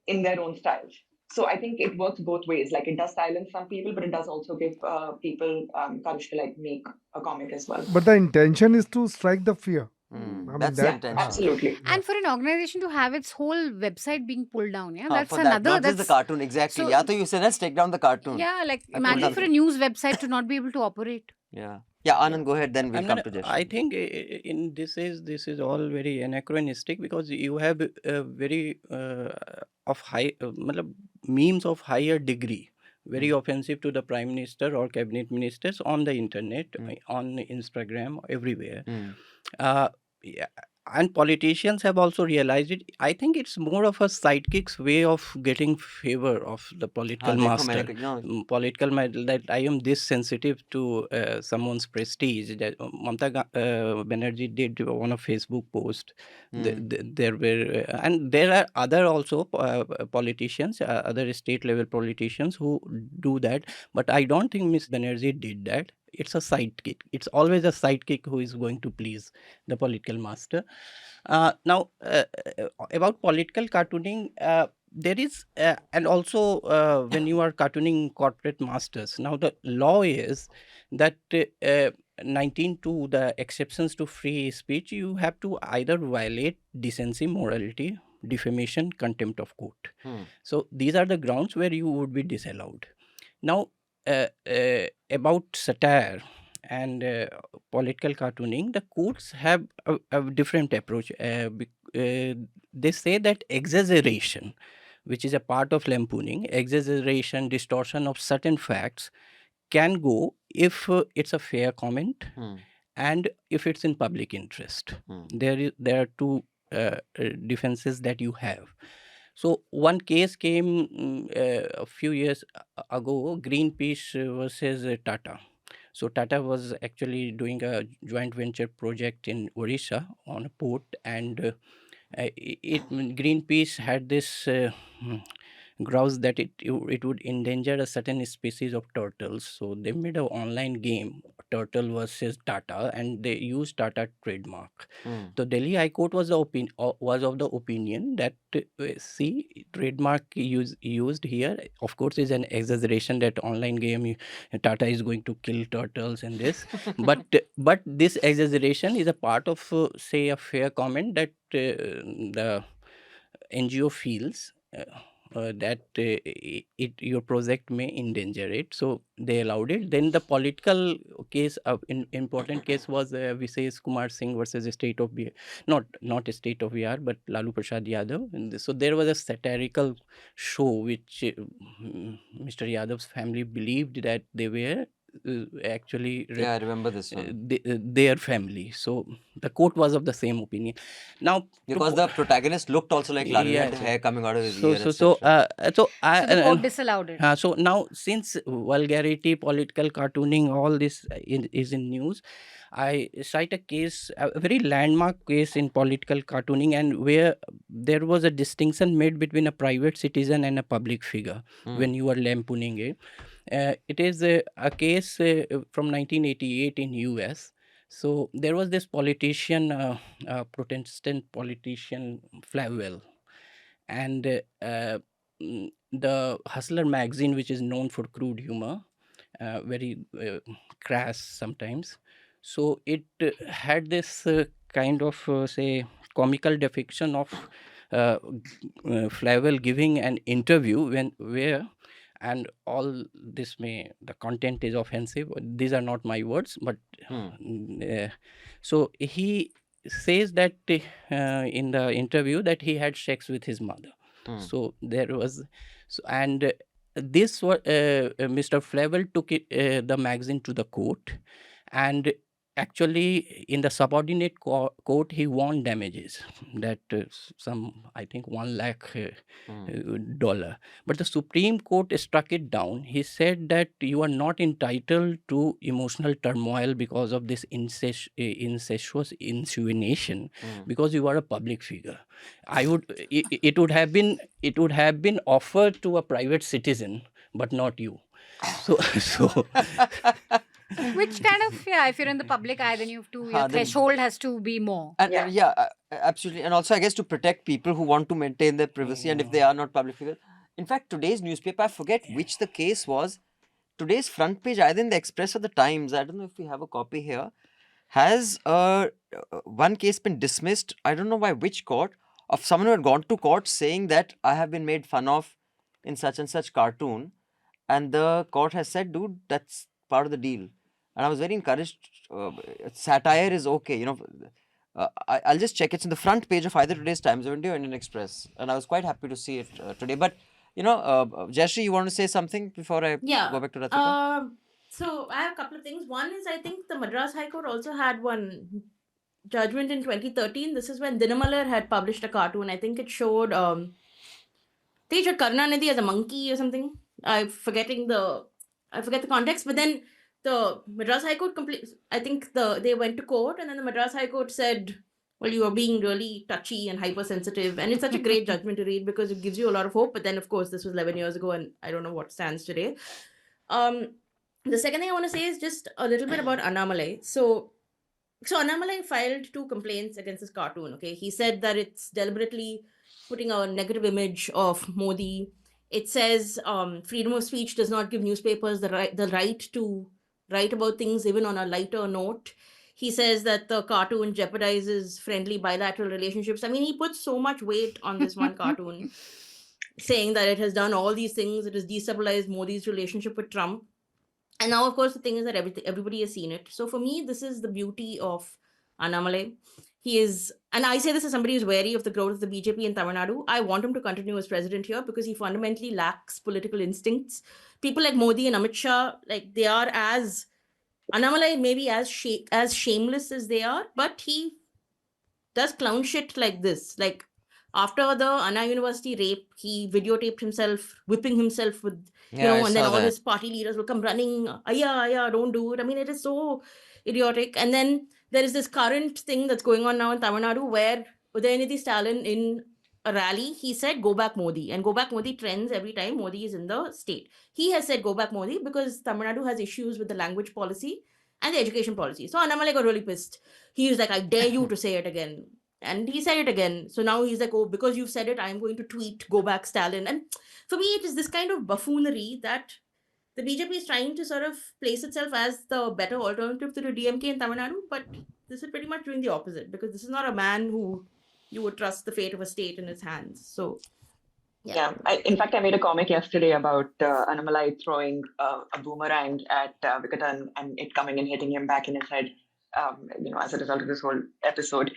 in their own styles. So I think it works both ways. Like it does silence some people, but it does also give people courage to like make a comic as well. But the intention is to strike the fear. That's the intention. Absolutely. And for an organization to have its whole website being pulled down, that's for another. Not just the cartoon, exactly. So you said, let's take down the cartoon. Yeah, like imagine for a news website to not be able to operate. Yeah, Anand, go ahead. Then we'll come to Jayashree. I think this is all very anachronistic because you have very of high memes of higher degree, very offensive to the Prime Minister or cabinet ministers on the internet, on Instagram, everywhere. And politicians have also realized it. I think it's more of a sidekick's way of getting favor of the political master. That I am this sensitive to someone's prestige. That Mamata Banerjee did on a Facebook post. There were and there are other also politicians, other state level politicians who do that. But I don't think Miss Banerjee did that. It's a sidekick. It's always a sidekick who is going to please the political master. Now, about political cartooning, there is, and also when you are cartooning corporate masters, now the law is that 19(2), the exceptions to free speech, you have to either violate decency, morality, defamation, contempt of court. So these are the grounds where you would be disallowed. Now, about satire and political cartooning, the courts have a different approach. They say that exaggeration, which is a part of lampooning, exaggeration, distortion of certain facts can go if it's a fair comment and if it's in public interest. Hmm. There are two defenses that you have. So one case came a few years ago, Greenpeace versus Tata. So Tata was actually doing a joint venture project in Odisha on a port, and Greenpeace had this grouse that it would endanger a certain species of turtles. So they made an online game, Turtle versus Tata, and they used Tata trademark. Hmm. The Delhi High Court was of the opinion that trademark used here, of course, is an exaggeration that online game Tata is going to kill turtles and this, but this exaggeration is a part of say a fair comment that the NGO feels that your project may endanger it, so they allowed it. Then the political case, important case was Vishesh Kumar Singh versus State of Bihar, not State of Bihar, but Lalu Prasad Yadav. And so there was a satirical show which Mr. Yadav's family believed that they were actually Yeah, I remember this one. their family. So the court was of the same opinion. Now, Because the protagonist looked also like Lalu, he had Yes, hair coming out of his so ear, so etc. so I So the court disallowed it. so now, since vulgarity, political cartooning, all this is in news, I cite a case, a very landmark case in political cartooning, and where there was a distinction made between a private citizen and a public figure Hmm. when you are lampooning it. It is a case from 1988 in US. So there was this politician, Protestant politician Flavel, and the Hustler magazine, which is known for crude humor, very crass sometimes. So it had this kind of say comical depiction of Flavel giving an interview where, and all this the content is offensive. These are not my words, but so he says that in the interview that he had sex with his mother. So there was, and this Mr. Flavel took the magazine to the court, and actually in the subordinate court he won damages that some, I think, 1 lakh dollar. But the Supreme Court struck it down. He said that you are not entitled to emotional turmoil because of this incestuous insinuation, because you are a public figure. It would have been offered to a private citizen, but not you. So Which kind of, yeah, if you're in the public eye, then you have to, your threshold has to be more. And absolutely. And also, I guess, to protect people who want to maintain their privacy, and if they are not public figures. In fact, today's newspaper, I forget which the case was, today's front page, either in the Express or the Times, I don't know if we have a copy here, has one case been dismissed, I don't know by which court, of someone who had gone to court saying that I have been made fun of in such and such cartoon, and the court has said, dude, that's part of the deal. And I was very encouraged. Satire is okay, you know. I'll just check. It's in the front page of either today's Times of India or Indian Express, and I was quite happy to see it today. But you know, Jayashree, you want to say something before I go back to Rachita? So I have a couple of things. One is, I think the Madras High Court also had one judgment in 2013. This is when Dinamalar had published a cartoon. I think it showed Karnanidhi as a monkey or something. I forget the context, but then the Madras High Court I think they went to court, and then the Madras High Court said, well, you are being really touchy and hypersensitive. And it's such a great judgment to read because it gives you a lot of hope. But then, of course, this was 11 years ago, and I don't know what stands today. The second thing I want to say is just a little bit about Annamalai. So Annamalai filed 2 complaints against this cartoon. Okay, he said that it's deliberately putting a negative image of Modi. It says freedom of speech does not give newspapers the right to write about things even on a lighter note. He says that the cartoon jeopardizes friendly bilateral relationships. I mean, he puts so much weight on this one cartoon, saying that it has done all these things. It has destabilized Modi's relationship with Trump. And now, of course, the thing is that everybody has seen it. So for me, this is the beauty of Annamalai. He is, and I say this as somebody who's wary of the growth of the BJP in Tamil Nadu. I want him to continue as president here because he fundamentally lacks political instincts. People like Modi and Amit Shah, like, they are as Annamalai may be as shameless as they are, but he does clown shit like this. Like after the Anna University rape, he videotaped himself whipping himself with, Yeah, I and then saw all that. his party leaders will come running. Aya, don't do it. I mean, it is so idiotic. And then there is this current thing that's going on now in Tamil Nadu where Udayanidhi Stalin in a rally, he said, go back Modi. And go back Modi trends every time Modi is in the state. He has said, go back Modi, because Tamil Nadu has issues with the language policy and the education policy. So Annamalai got really pissed. He was like, I dare you to say it again. And he said it again. So now he's like, oh, because you've said it, I'm going to tweet, go back Stalin. And for me, it is this kind of buffoonery that the BJP is trying to sort of place itself as the better alternative to the DMK in Tamil Nadu. But this is pretty much doing the opposite, because this is not a man who you would trust the fate of a state in his hands. So, yeah. In fact, I made a comic yesterday about Annamalai throwing a boomerang at Vikatan and it coming and hitting him back in his head. As a result of this whole episode,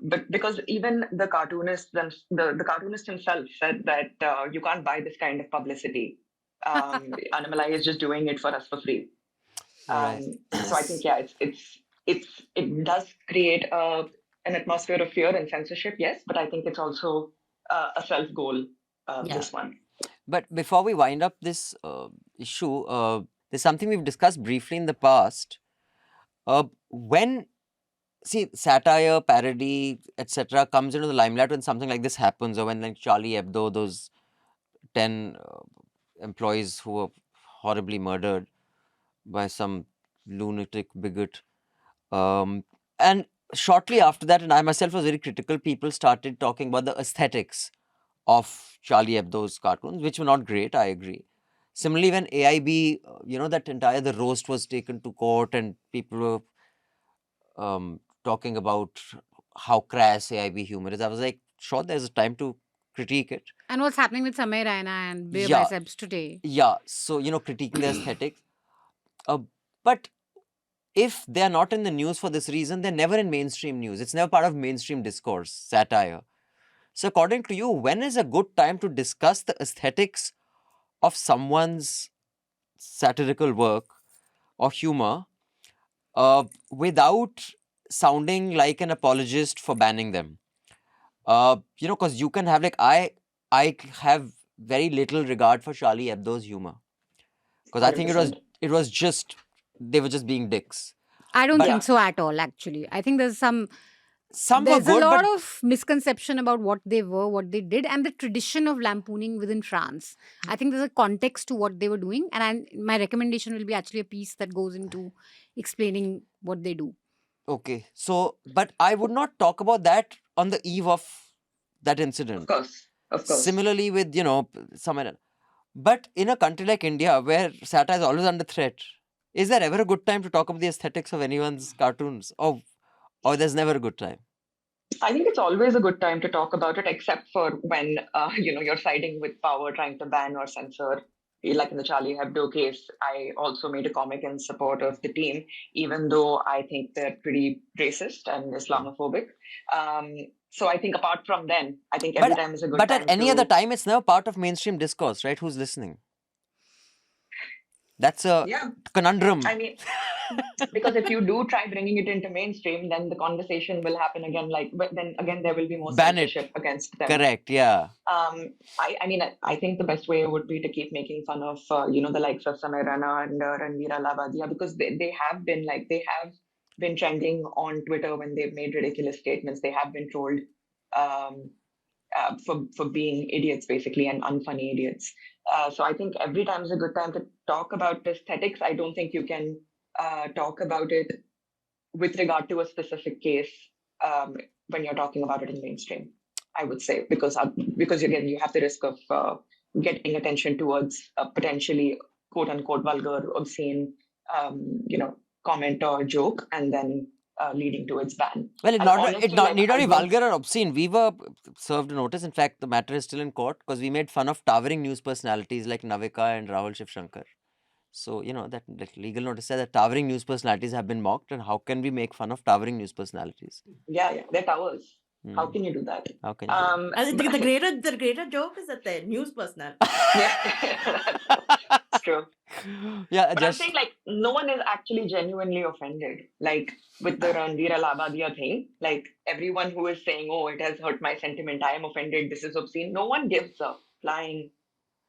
but because even the cartoonist, the cartoonist himself said that you can't buy this kind of publicity. Annamalai is just doing it for us for free. Right. So I think it does create an atmosphere of fear and censorship, yes, but I think it's also a self goal. This one. But before we wind up this issue, there's something we've discussed briefly in the past. When satire, parody, etc., comes into the limelight when something like this happens, or when like Charlie Hebdo, those 10 employees who were horribly murdered by some lunatic bigot, and shortly after that, and I myself was very critical, people started talking about the aesthetics of Charlie Hebdo's cartoons, which were not great, I agree. Similarly, when AIB, that entire the roast was taken to court and people were talking about how crass AIB humor is, I was like, sure, there's a time to critique it. And what's happening with Samay Raina and Bare Yeah. Biceps today? Yeah, so, critiquing the aesthetics. But if they're not in the news for this reason, they're never in mainstream news. It's never part of mainstream discourse, satire. So according to you, when is a good time to discuss the aesthetics of someone's satirical work or humor without sounding like an apologist for banning them? Because you can have I have very little regard for Charlie Hebdo's humor, because I think it was just they were just being dicks. I don't think so at all, actually. I think there's Some there's were good, a lot but of misconception about what they were, what they did, and the tradition of lampooning within France. I think there's a context to what they were doing, and my recommendation will be actually a piece that goes into explaining what they do. okay. So, but I would not talk about that on the eve of that incident. Of course. Similarly with, somewhere. But in a country like India, where satire is always under threat, is there ever a good time to talk about the aesthetics of anyone's cartoons? Or there's never a good time? I think it's always a good time to talk about it, except for when you're siding with power, trying to ban or censor. Like in the Charlie Hebdo case, I also made a comic in support of the team, even though I think they're pretty racist and Islamophobic. So I think apart from then, I think every time is a good time. But at any other time, it's never part of mainstream discourse, right? Who's listening? That's a conundrum. I mean, because if you do try bringing it into mainstream, then the conversation will happen again. But then again, there will be more censorship against them. Correct. Yeah. I think the best way would be to keep making fun of, the likes of Samay Rana and Ranveer Alabadia, because they have been trending on Twitter when they've made ridiculous statements. They have been trolled for being idiots, basically, and unfunny idiots. So I think every time is a good time to talk about aesthetics. I don't think you can talk about it with regard to a specific case when you're talking about it in mainstream, I would say, because again, you have the risk of getting attention towards a potentially quote unquote vulgar, obscene, comment or joke, and then leading to its ban. Well, it need not be vulgar or obscene. We were served a notice. In fact, the matter is still in court because we made fun of towering news personalities like Navika and Rahul Shivshankar. So, that legal notice said that towering news personalities have been mocked, and how can we make fun of towering news personalities? Yeah, they're towers. How can you do that? How can you I think the greater joke is that they're news personality. Yeah, that's true. Yeah, but I'm saying no one is actually genuinely offended. Like with the Ranveer Alabadia thing, like everyone who is saying, "Oh, it has hurt my sentiment. I am offended. This is obscene." No one gives a flying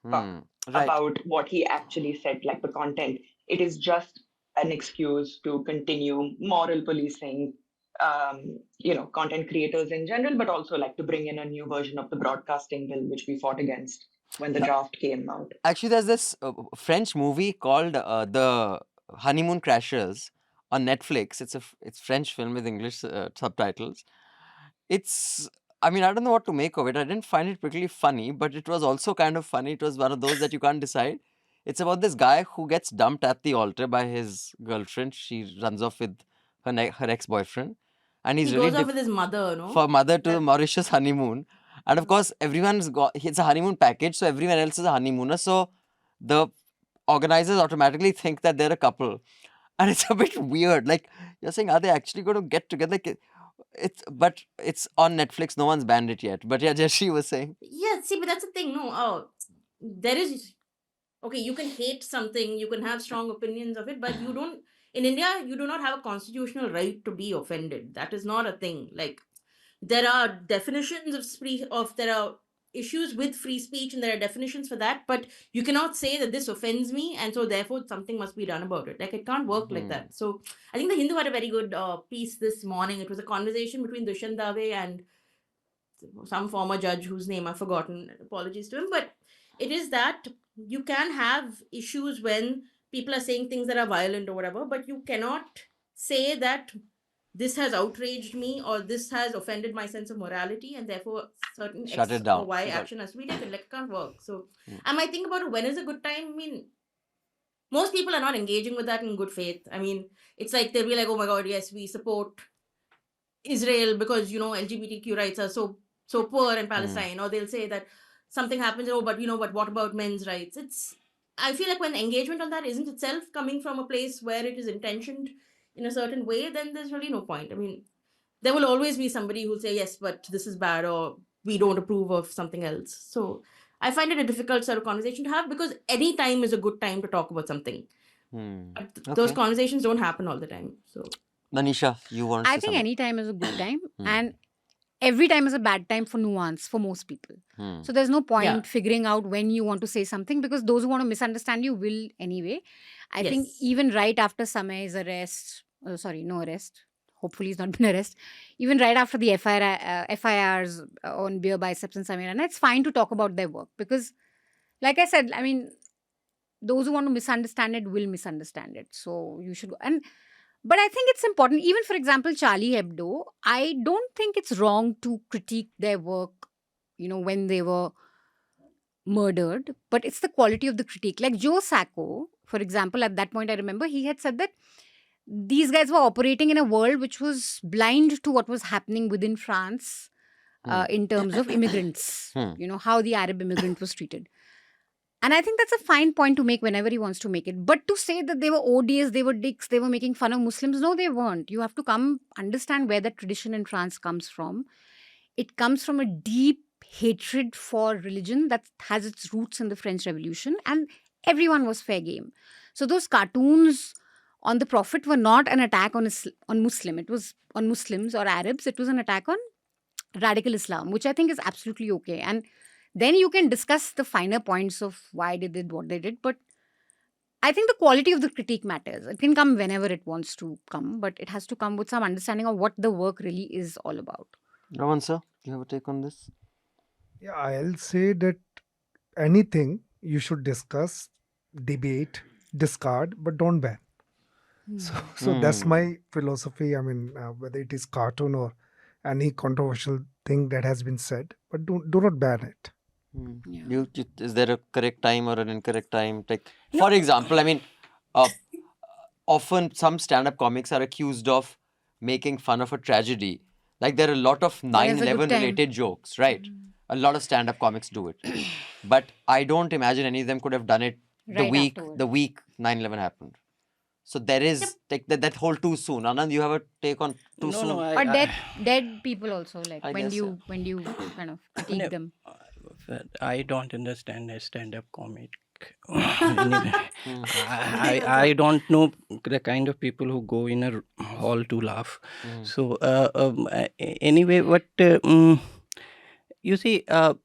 fuck Right. about what he actually said, like the content. It is just an excuse to continue moral policing, content creators in general, but also like to bring in a new version of the broadcasting bill, which we fought against when the draft came out. Actually, there's this French movie called The Honeymoon Crashers on Netflix. It's French film with English subtitles. It's, I mean, I don't know what to make of it. I didn't find it particularly funny, but it was also kind of funny. It was one of those that you can't decide. It's about this guy who gets dumped at the altar by his girlfriend. She runs off with her ex-boyfriend, and he's He really goes off with his mother, no? for mother to the That- Mauritius honeymoon. And of course, everyone's got, it's a honeymoon package, so everyone else is a honeymooner. So the organizers automatically think that they're a couple. And it's a bit weird. Like, you're saying, are they actually going to get together? But it's on Netflix. No one's banned it yet. But yeah, Jayashree was saying. Yeah, see, but that's the thing. No, there is, okay, you can hate something, you can have strong opinions of it, but you don't, in India, you do not have a constitutional right to be offended. That is not a thing. Like, there are definitions there are issues with free speech and there are definitions for that, but you cannot say that this offends me and so therefore something must be done about it. Like, it can't work like that. So I think the Hindu had a very good piece this morning. It was a conversation between Dushyant Dave and some former judge whose name I've forgotten. Apologies to him. But it is that you can have issues when people are saying things that are violent or whatever, but you cannot say that this has outraged me or this has offended my sense of morality and therefore certain Shut X it down. or Y Got it. action has to be taken. Like, it can't work. So I might think about it, when is a good time? I mean, most people are not engaging with that in good faith. I mean, it's like they'll be like, oh my God, yes, we support Israel because, LGBTQ rights are so poor in Palestine. Or they'll say that something happens, oh, but what about men's rights? I feel like when engagement on that isn't itself coming from a place where it is intentioned in a certain way, then there's really no point. I mean, there will always be somebody who'll say, yes, but this is bad, or we don't approve of something else. So I find it a difficult sort of conversation to have, because any time is a good time to talk about something. But those Okay. conversations don't happen all the time. So Manisha, you want to say I think something? any time is a good time, and every time is a bad time for nuance for most people. So there's no point figuring out when you want to say something, because those who want to misunderstand you will anyway. I think Yes. even right after Samay's arrest, no arrest. Hopefully he's not been arrested. Even right after the FIRs on Beer Biceps and Samir, and it's fine to talk about their work, because, like I said, I mean, those who want to misunderstand it will misunderstand it. So you should go. But I think it's important. Even, for example, Charlie Hebdo, I don't think it's wrong to critique their work, when they were murdered. But it's the quality of the critique. Like Joe Sacco, for example, at that point, I remember he had said that these guys were operating in a world which was blind to what was happening within France in terms of immigrants, how the Arab immigrant was treated. And I think that's a fine point to make whenever he wants to make it. But to say that they were odious, they were dicks, they were making fun of Muslims, no, they weren't. You have to understand where that tradition in France comes from. It comes from a deep hatred for religion that has its roots in the French Revolution, and everyone was fair game. So those cartoons on the Prophet were not an attack on Muslim. It was on Muslims or Arabs. It was an attack on radical Islam, which I think is absolutely okay. And then you can discuss the finer points of why they did what they did. But I think the quality of the critique matters. It can come whenever it wants to come, but it has to come with some understanding of what the work really is all about. Raman sir, do you have a take on this? Yeah, I'll say that anything you should discuss, debate, discard, but don't ban. So that's my philosophy. I mean, whether it is cartoon or any controversial thing that has been said, but do not ban it. Is there a correct time or an incorrect time? Like, for example, I mean, often some stand-up comics are accused of making fun of a tragedy. Like, there are a lot of 9/11 related jokes, right? A lot of stand-up comics do it. But I don't imagine any of them could have done it the week 9/11 happened. So there is like that whole too soon. Anand, you have a take on too soon? Or dead people also, like when do you kind of critique them? I don't understand a stand-up comic Anyway, I don't know the kind of people who go in a hall to laugh. So anyway, what you see, the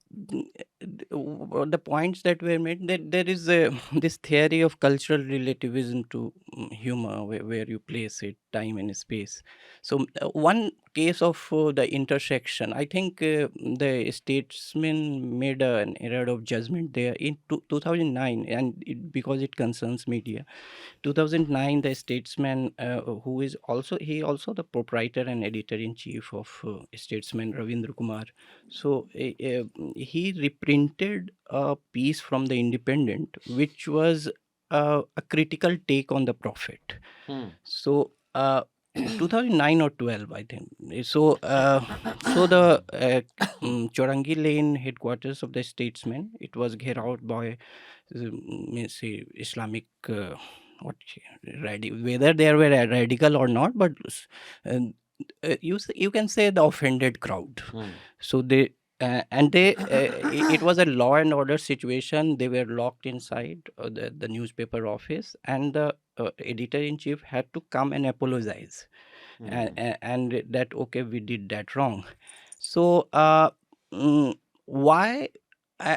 points that were made, that there is this theory of cultural relativism to humor, where you place it, time and space. So one case of the intersection, I think the statesman made an error of judgment there in 2009, and because it concerns media. 2009, the statesman, who is also the proprietor and editor-in-chief of Statesman, Ravindra Kumar. So he reprinted a piece from the Independent, which was a critical take on the Prophet. So 2009 or 12, I think. So the Chorangi Lane headquarters of the Statesman, it was out by say Islamic whether they were radical or not, but you can say the offended crowd. So they it was a law and order situation. They were locked inside the newspaper office, and the editor-in-chief had to come and apologize, and that, okay, we did that wrong. So why?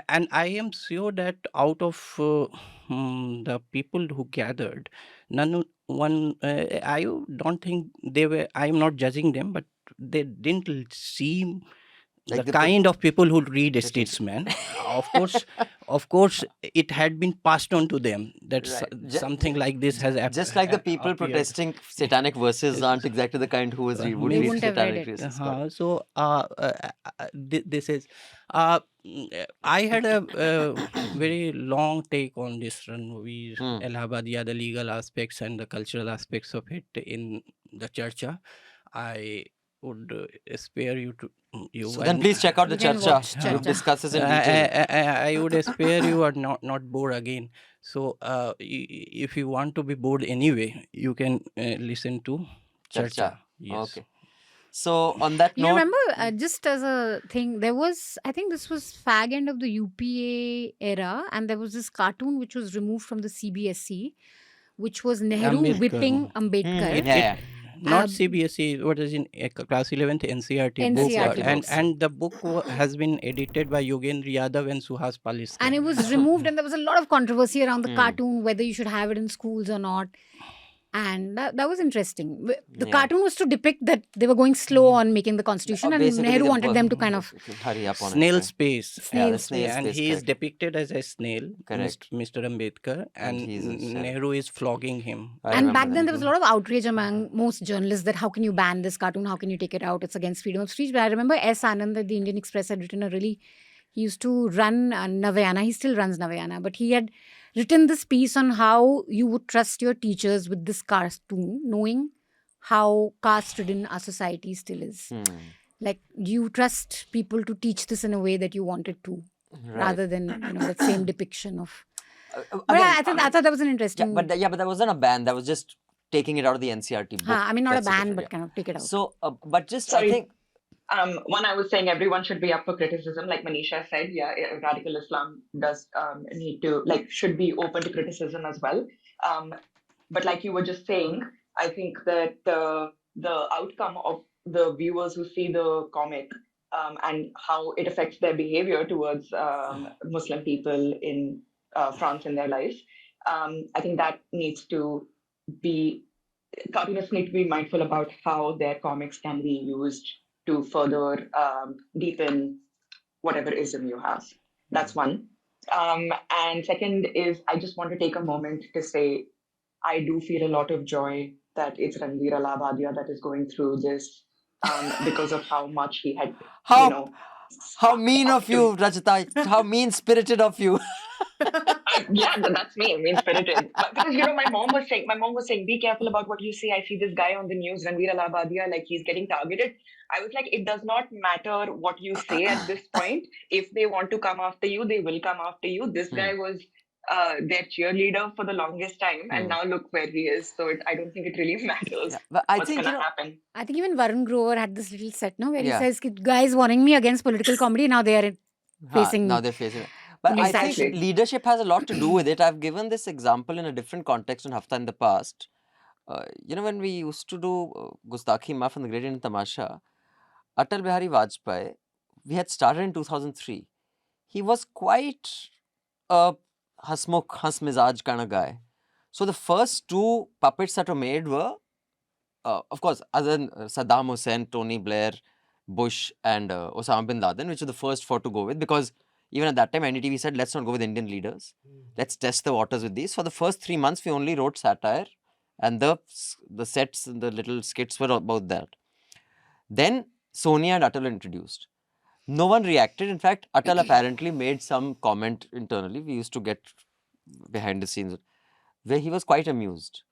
And I am sure that out of the people who gathered, I don't think they were, I am not judging them, but they didn't seem like the kind of people who read a Statesman. Of course, it had been passed on to them that something like this has happened. Just like the people protesting satanic verses aren't exactly the kind who would read satanic verses. So this is. I had a very long take on this Ranveer Allahabadiya, the legal aspects and the cultural aspects of it in the Charcha. I would spare you to you. So then please check out the Charcha. We'll discuss this in detail. I would spare you or not bore again. So if you want to be bored anyway, you can listen to Charcha. Yes. Okay. So on that note, you remember, just as a thing, there was, I think this was fag end of the UPA era, and there was this cartoon which was removed from the CBSE, which was Nehru whipping Ambedkar. Not CBSE, what is in class 11th NCERT book, and the book has been edited by Yogendra Yadav and Suhas Paliskar. And it was removed, and there was a lot of controversy around the cartoon, whether you should have it in schools or not. And that was interesting. The cartoon was to depict that they were going slow on making the constitution, and Nehru wanted them to kind of hurry up on snail it. Space. And he is depicted as a snail, Mr. Ambedkar, and Nehru is flogging him. And back then there was a lot of outrage among most journalists that how can you ban this cartoon, how can you take it out, it's against freedom of speech. But I remember S. Anand at the Indian Express had written he used to run Navayana, he still runs Navayana, but he had written this piece on how you would trust your teachers with this cartoon, knowing how caste-ridden our society still is. Like, do you trust people to teach this in a way that you wanted to, rather than that same depiction of. I thought that was an interesting. But that wasn't a ban. That was just taking it out of the NCERT book. I mean, not a ban, but kind of take it out. So, but just Sorry. I think. One, I was saying everyone should be up for criticism. Like Manisha said, radical Islam does need to, should be open to criticism as well. But like you were just saying, I think that the outcome of the viewers who see the comic and how it affects their behavior towards Muslim people in France in their lives, I think that needs to be, cartoonists need to be mindful about how their comics can be used to further deepen whatever ism you have. That's one. And second is, I just want to take a moment to say, I do feel a lot of joy that it's Ranveer Allahabadiya that is going through this because of how much he had, How mean of you, Rachita. How mean-spirited of you. That's me, mean-spirited. Because, my mom was saying, be careful about what you say. I see this guy on the news, Ranveer Allahabadiya, he's getting targeted. I was like, it does not matter what you say at this point. If they want to come after you, they will come after you. This guy was their cheerleader for the longest time, and now look where he is. So I don't think it really matters what's going to happen. I think even Varun Grover had this little set, where he says, guys warning me against political comedy. Now they are facing. Now they're facing. But I Exactly. think leadership has a lot to do with it. I've given this example in a different context in Hafta in the past. When we used to do Gustakhi Maaf and the Great Indian Tamasha, Atal Bihari Vajpayee, we had started in 2003. He was quite a hasmukh, hasmizaj kind of guy. So the first two puppets that were made were, of course, other than Saddam Hussein, Tony Blair, Bush, and Osama bin Laden, which were the first four to go with, because even at that time, NDTV said, let's not go with Indian leaders. Let's test the waters with these. For the first 3 months, we only wrote satire, and the sets, the little skits were about that. Then Sonia and Atal were introduced. No one reacted. In fact, Atal apparently made some comment internally. We used to get behind the scenes where he was quite amused.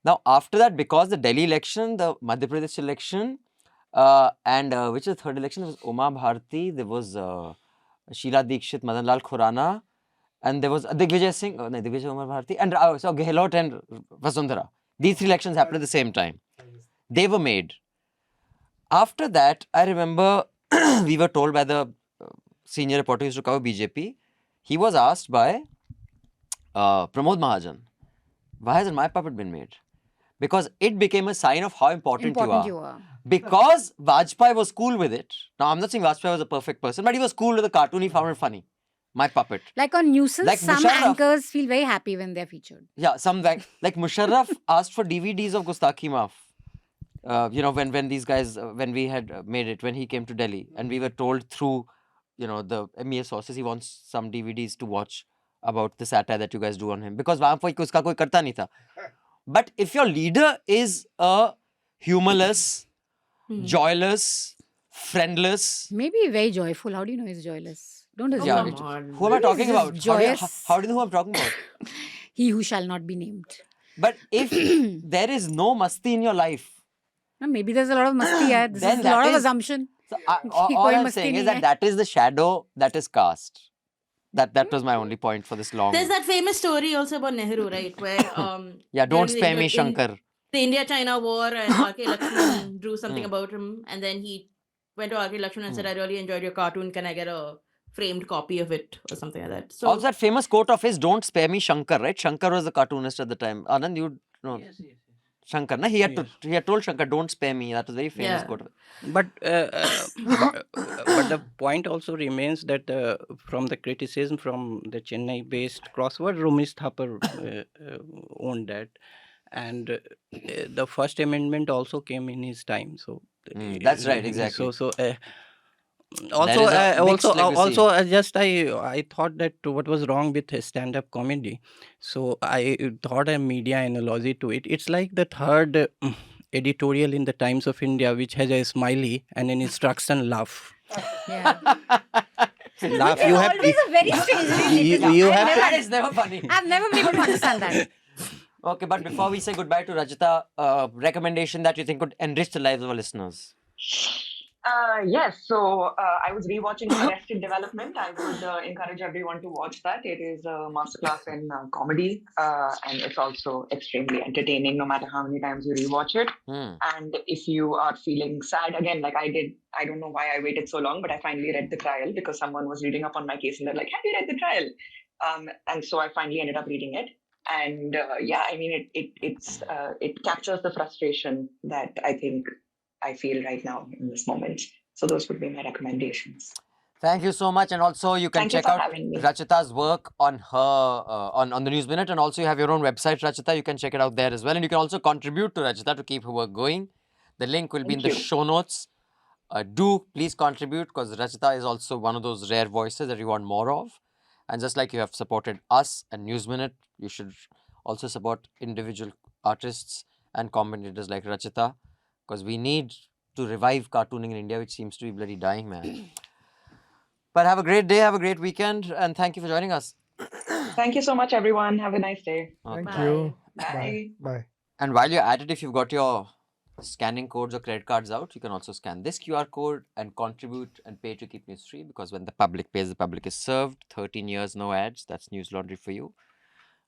Now, after that, because the Delhi election, the Madhya Pradesh election, and which is the third election, there was Uma Bharti, there was Sheila Dikshit, Madan Lal Khurana, and there was Digvijay Singh, Digvijay Uma Bharti, and so Gehlot and Vasundhara. These three elections happened at the same time. They were made. After that, I remember we were told by the senior reporter who used to cover BJP, he was asked by Pramod Mahajan, why hasn't my puppet been made? Because it became a sign of how important you are. Because Vajpayee was cool with it. Now, I'm not saying Vajpayee was a perfect person, but he was cool with the cartoon. He found it funny. My puppet. Like on Nuisance, Like some Musharraf. anchors feel very happy when they're featured. Yeah, like Musharraf asked for DVDs of Gustakhi Maaf. When these guys, when we had made it, when he came to Delhi, and we were told through, the MEA sources, he wants some DVDs to watch about the satire that you guys do on him. Because wahan par uska koi karta nahi tha. But if your leader is a humorless, joyless, friendless, Maybe very joyful. How do you know he's joyless? Don't assume yeah, it. who am I talking He's about? joyous. How do you know who I'm talking about? He who shall not be named. But if there is no masti in your life, Maybe there's a lot of masti here. This Then is a lot that of is- assumption. so all Koi I'm masti saying nahi is hai. that is the shadow that is cast. That was my only point for this long. There's that famous story also about Nehru, right? Where Yeah, don't during the spare me, India- Shankar. the India-China war, and R.K. Lakshman drew something about him, and then he went to R.K. Lakshman and said, "I really enjoyed your cartoon. Can I get a framed copy of it or something like that?" So Also, that famous quote of his, "Don't spare me, Shankar." Right? Shankar was the cartoonist at the time. Anand, you know Yes. Shankar. Na? He had told Shankar, "Don't spare me." That was a very famous Yeah. quote. Of it. But but the point also remains that from the criticism from the Chennai-based crossword, Rumis Thapar owned that, and the First Amendment also came in his time. So That's right, exactly. So. There Also, is a mixed legacy. I thought that what was wrong with stand-up comedy. So I thought a media analogy to it. It's like the third editorial in the Times of India, which has a smiley and an instruction laugh. Yeah. Laugh. It's always a very strange you have That is never funny. I've never been able to understand that. Okay, but before we say goodbye to Rachita, recommendation that you think could enrich the lives of our listeners. Yes, so I was rewatching Arrested Development. I would encourage everyone to watch that. It is a masterclass in comedy, and it's also extremely entertaining no matter how many times you rewatch it. And if you are feeling sad, again, like I did, I don't know why I waited so long, but I finally read the trial because someone was reading up on my case and they're like, "Have you read the trial?" And so I finally ended up reading it. And I mean, it captures the frustration that I feel right now in this moment. So those would be my recommendations. Thank you so much, and also you can Thank you check for out having me. Rachita's work on her on the News Minute, and also you have your own website, Rachita. You can check it out there as well, and you can also contribute to Rachita to keep her work going. The link will be in the show notes. Do please contribute, because Rachita is also one of those rare voices that we want more of. And just like you have supported us and News Minute, you should also support individual artists and commentators like Rachita, because we need to revive cartooning in India, which seems to be bloody dying, man. But have a great day, have a great weekend, and thank you for joining us. Thank you so much, everyone. Have a nice day. Thank Bye. you. Bye. Bye. And while you're at it, if you've got your scanning codes or credit cards out, you can also scan this QR code and contribute and pay to keep news free, because when the public pays, the public is served. 13 years, no ads. That's Newslaundry for you.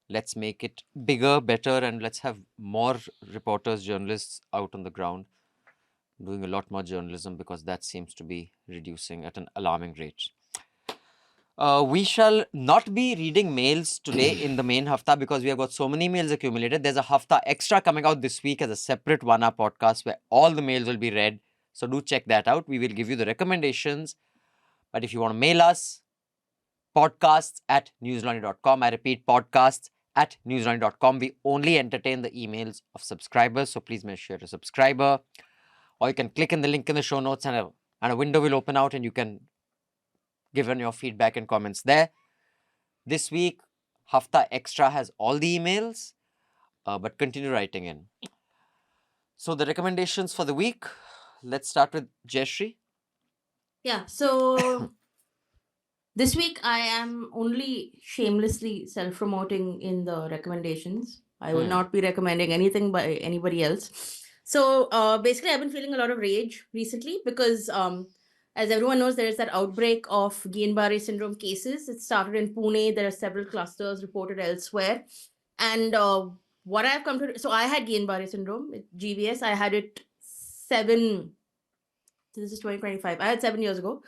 Let's make it bigger, better, and let's have more reporters, journalists out on the ground doing a lot more journalism, because that seems to be reducing at an alarming rate. We shall not be reading mails today in the main Hafta because we have got so many mails accumulated. There's a Hafta extra coming out this week as a separate one-hour podcast where all the mails will be read. So do check that out. We will give you the recommendations. But if you want to mail us, podcasts@newslaundry.com. I repeat, podcasts@newslaundry.com. We only entertain the emails of subscribers. So please make sure to subscriber. Or you can click in the link in the show notes and a window will open out and you can give in your feedback and comments there. This week, Hafta Extra has all the emails, but continue writing in. So the recommendations for the week, let's start with Jayashree. Yeah, so this week I am only shamelessly self-promoting in the recommendations. I will not be recommending anything by anybody else. So basically, I've been feeling a lot of rage recently because as everyone knows, there is that outbreak of Guillain-Barré syndrome cases. It started in Pune. There are several clusters reported elsewhere. And what I've come to... So I had Guillain-Barré syndrome, GBS. I had it this is 2025. I had 7 years ago.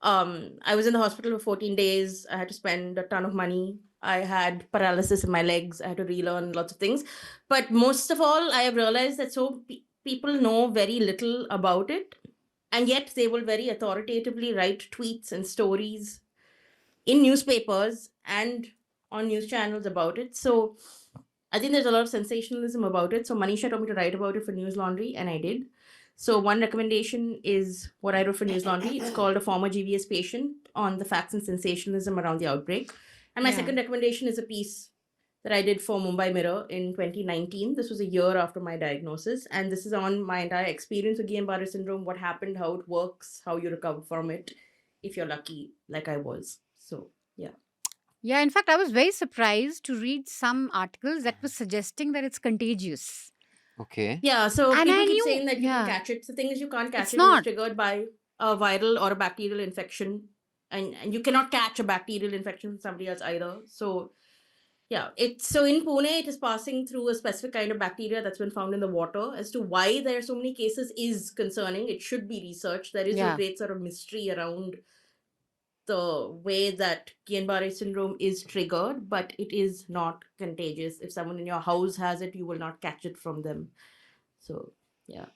I was in the hospital for 14 days. I had to spend a ton of money. I had paralysis in my legs. I had to relearn lots of things. But most of all, I have realized that people know very little about it. And yet they will very authoritatively write tweets and stories in newspapers and on news channels about it. So I think there's a lot of sensationalism about it. So Manisha told me to write about it for Newslaundry, and I did. So one recommendation is what I wrote for Newslaundry. It's called A Former GBS Patient on the Facts and Sensationalism Around the Outbreak. And my second recommendation is a piece that I did for Mumbai Mirror in 2019. This was a year after my diagnosis. And this is on my entire experience with Guillain-Barré syndrome, what happened, how it works, how you recover from it, if you're lucky, like I was. So, yeah. Yeah, in fact, I was very surprised to read some articles that were suggesting that it's contagious. Okay. Yeah, so And people I keep knew- saying that you yeah. can catch it. The thing is, you can't catch It's it. not. It's triggered by a viral or a bacterial infection. And you cannot catch a bacterial infection from somebody else either. So, yeah, so in Pune, it is passing through a specific kind of bacteria that's been found in the water. As to why there are so many cases is concerning. It should be researched. There is a great sort of mystery around the way that Guillain-Barré syndrome is triggered, but it is not contagious. If someone in your house has it, you will not catch it from them. So, yeah.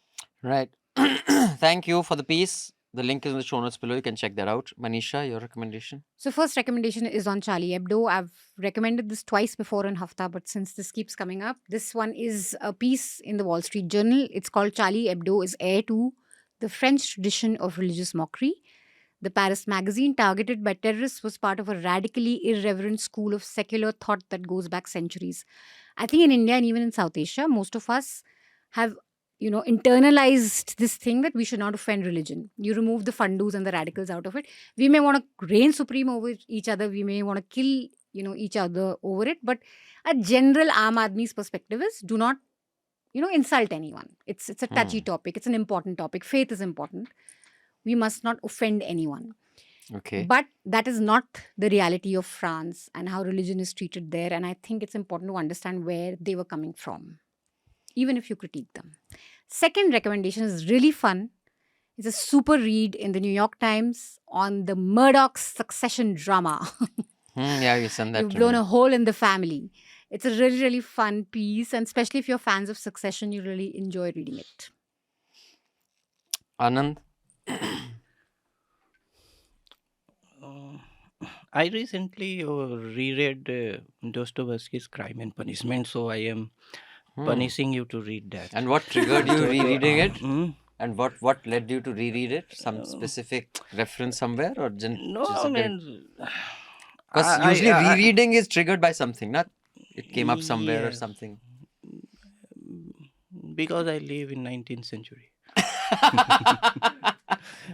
Right. Thank you for the piece. The link is in the show notes below. You can check that out. Manisha, your recommendation? So first recommendation is on Charlie Hebdo. I've recommended this twice before in Hafta, but since this keeps coming up, this one is a piece in the Wall Street Journal. It's called Charlie Hebdo is Heir to the French Tradition of Religious Mockery. The Paris magazine, targeted by terrorists, was part of a radically irreverent school of secular thought that goes back centuries. I think in India and even in South Asia, most of us have internalized this thing that we should not offend religion. You remove the fundus and the radicals out of it. We may want to reign supreme over each other. We may want to kill, each other over it. But a general Aam Aadmi's perspective is do not, insult anyone. It's a touchy topic. It's an important topic. Faith is important. We must not offend anyone. Okay. But that is not the reality of France and how religion is treated there. And I think it's important to understand where they were coming from, even if you critique them. Second recommendation is really fun. It's a super read in the New York Times on the Murdoch succession drama. Yeah, you sent that You've to blown me. a hole in the family. It's a really, really fun piece. And especially if you're fans of Succession, you really enjoy reading it. Anand? I recently reread Dostoevsky's Crime and Punishment, so I am punishing you to read that. And what triggered you rereading it? Hmm? And what led you to reread it? Some specific reference somewhere or No, just a bit? man. Because usually rereading is triggered by something, not it came up somewhere or Yes. something. Because I live in 19th century.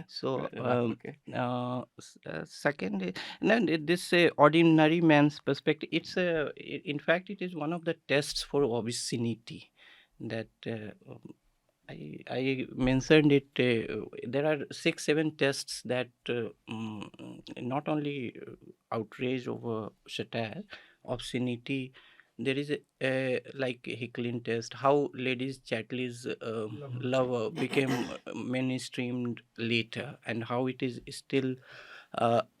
So, Okay. second, this ordinary man's perspective. In fact, it is one of the tests for obscenity that I mentioned it. There are 6-7 tests that not only outrage over satire, obscenity. There is a like Hicklin test, how Ladies Chatterley's lover became mainstreamed later, and how it is still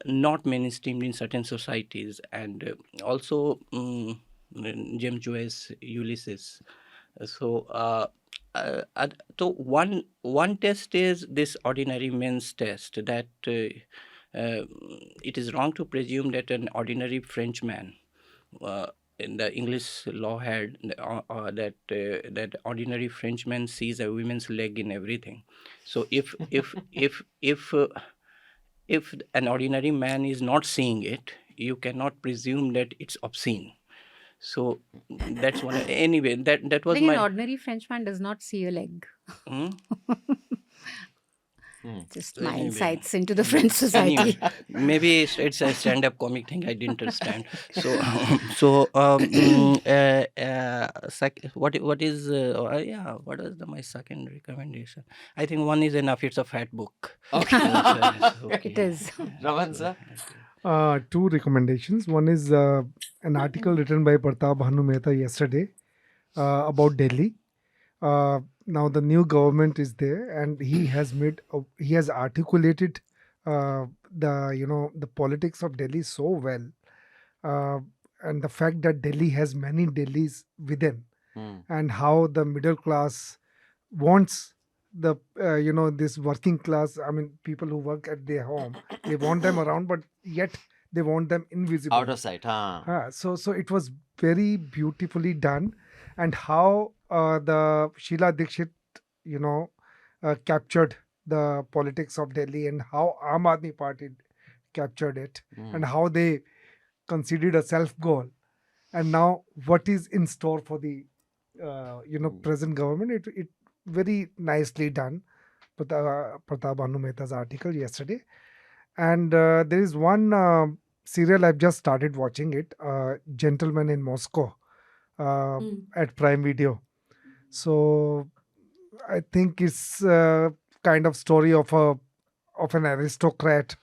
not mainstreamed in certain societies, and also James Joyce Ulysses. So, so one test is this ordinary men's test, that it is wrong to presume that an ordinary Frenchman in the English law had that ordinary Frenchman sees a woman's leg in everything. So if an ordinary man is not seeing it, you cannot presume that it's obscene. So that's one. Anyway, that was I think an my. ordinary Frenchman does not see a leg. Hmm? Just So my anyway. insights into the French society. Anyway, maybe it's a stand-up comic thing I didn't understand. What is what was my second recommendation? I think one is enough. It's a fat book. Okay. Okay. It is. Raman, sir? Two recommendations. One is an article written by Pratap Bhanu Mehta yesterday about Delhi. Now the new government is there, and he has articulated the politics of Delhi so well, and the fact that Delhi has many Delhis within, and how the middle class wants the this working class. I mean, people who work at their home, they want them around, but yet they want them invisible. Out of sight, huh? So it was very beautifully done, and how the Sheila Dikshit, captured the politics of Delhi, and how Aam Aadmi Party captured it, and how they considered a self goal, and now what is in store for the present government. It very nicely done. Pratap Bhanu Mehta's article yesterday, and there is one serial I've just started watching it, Gentleman in Moscow, at Prime Video. So I think it's kind of story of an aristocrat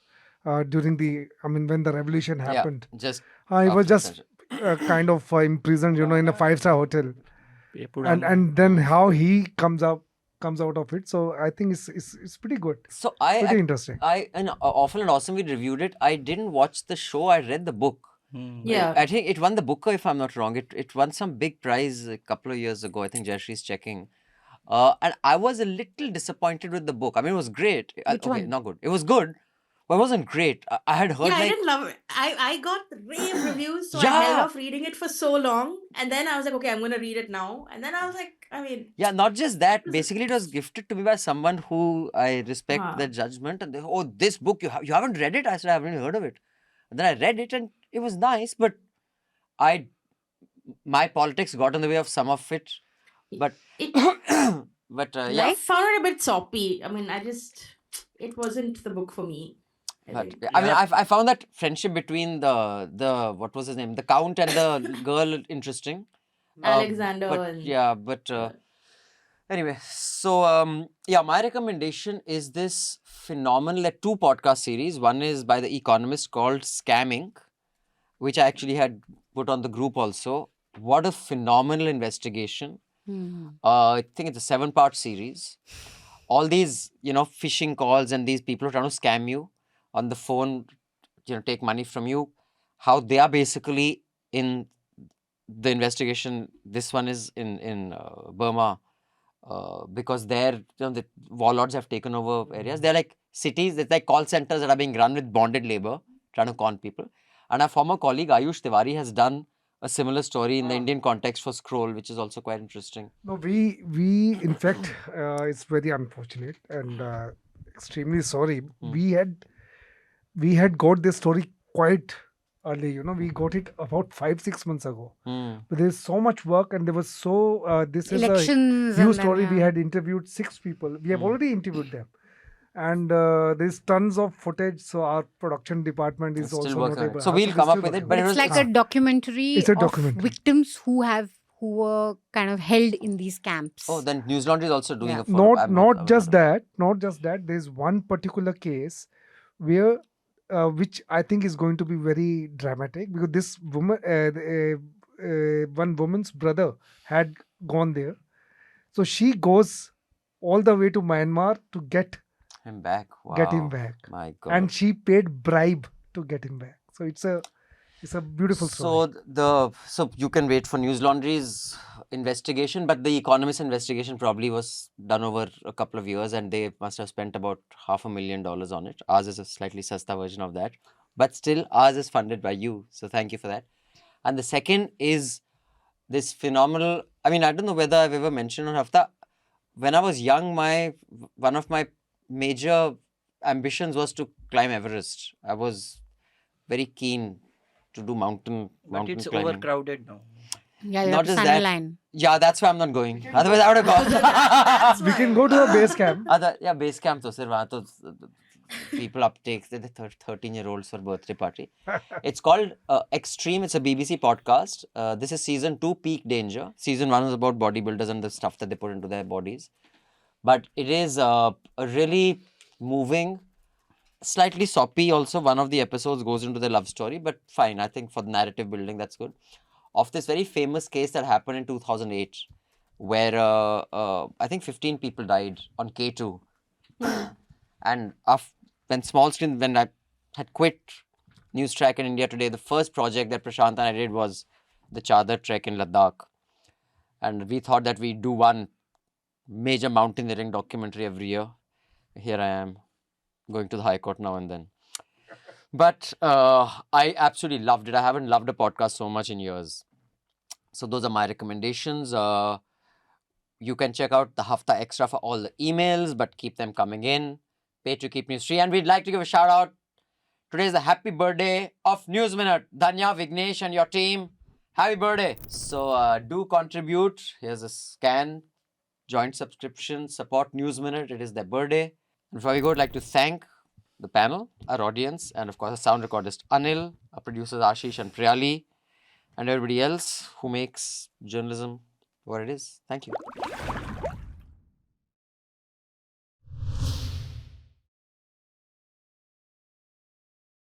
during when the revolution happened. Yeah, just He was after just kind of imprisoned, in a 5-star hotel, Puran. and then how he comes out of it. So I think it's pretty good, So pretty interesting. and Awful and Awesome, we reviewed it. I didn't watch the show. I read the book. Yeah. I think it won the Booker, if I'm not wrong. It won some big prize a couple of years ago. I think Jayashree is checking. And I was a little disappointed with the book. I mean, it was great. Which Okay, one? not good. It was good, but it wasn't great. I had heard Yeah, I like didn't love it. I got rave reviews, so I Yeah. held off reading it for so long. And then I was like, okay, I'm going to read it now. And then I was like, yeah, not just that. Basically, it was gifted to me by someone who I respect Ah. their judgment. And they, oh, this book you haven't read it? I said I haven't heard of it. And then I read it, and it was nice, but my politics got in the way of some of it. But it, but I yeah. found it a bit soppy. It wasn't the book for me. But I mean, I found that friendship between the what was his name, the Count and the girl interesting. Alexander But and yeah, but anyway, so my recommendation is this phenomenal 2 podcast series. One is by The Economist called Scamming, which I actually had put on the group also. What a phenomenal investigation. I think it's a 7-part series. All these, phishing calls and these people trying to scam you on the phone, take money from you, how they are basically in the investigation. This one is in Burma, because there, the warlords have taken over areas. They're like cities, it's like call centers that are being run with bonded labor, trying to con people. And our former colleague Ayush Tiwari has done a similar story in the Indian context for Scroll, which is also quite interesting. No, we in fact, it's very unfortunate and extremely sorry. We had got this story quite early. We got it about 5-6 months ago. But there's so much work, and there was this is Elections a huge and then, story. We yeah. had interviewed 6 people. We have already interviewed them, and there's tons of footage. So our production department is Still also working on it. notable. So we'll come up with it, but It's like a documentary It's a of documentary. victims who were kind of held in these camps. Oh, then Newslaundry is also doing Yeah. a follow-up. Not I'm not just aware of that. Not just that. There's one particular case where which I think is going to be very dramatic, because this woman, one woman's brother had gone there, so she goes all the way to Myanmar to get him back. Wow. get him back. My God. And she paid bribe to get him back. So it's a beautiful story. So you can wait for Newslaundry's investigation, but the Economist investigation probably was done over a couple of years, and they must have spent about $500,000 on it. Ours is a slightly sasta version of that, but still ours is funded by you. So thank you for that. And the second is this phenomenal. I mean, I don't know whether I've ever mentioned on Hafta. When I was young, one of my major ambitions was to climb Everest. I was very keen to do mountain But it's climbing. overcrowded now. Yeah, you Not have to just stand in that. line. Yeah, that's why I'm not going. Otherwise, I would have gone. We can go to a base camp. Yeah, base camp to sir, वहाँ तो people uptake the 13-year-olds for birthday party. It's called Extreme. It's a BBC podcast. This is season 2, Peak Danger. Season 1 was about bodybuilders and the stuff that they put into their bodies. But it is a really moving, slightly soppy also. One of the episodes goes into the love story, but fine. I think for the narrative building, that's good. Of this very famous case that happened in 2008, where I think 15 people died on K2. And when I had quit News Track in India Today, the first project that Prashant and I did was the Chadar Trek in Ladakh. And we thought that we'd do one major mountaineering documentary every year. Here I am, going to the High Court now and then. But I absolutely loved it. I haven't loved a podcast so much in years. So those are my recommendations. You can check out the Hafta Extra for all the emails, but keep them coming in. Pay to keep news free. And we'd like to give a shout out. Today is the happy birthday of News Minute. Dhanya, Vignesh and your team. Happy birthday. So do contribute. Here's a scan. Joint subscription. Support News Minute. It is their birthday. And before we go, I'd like to thank the panel, our audience, and of course our sound recordist Anil, our producers Ashish and Priyali, and everybody else who makes journalism what it is. Thank you.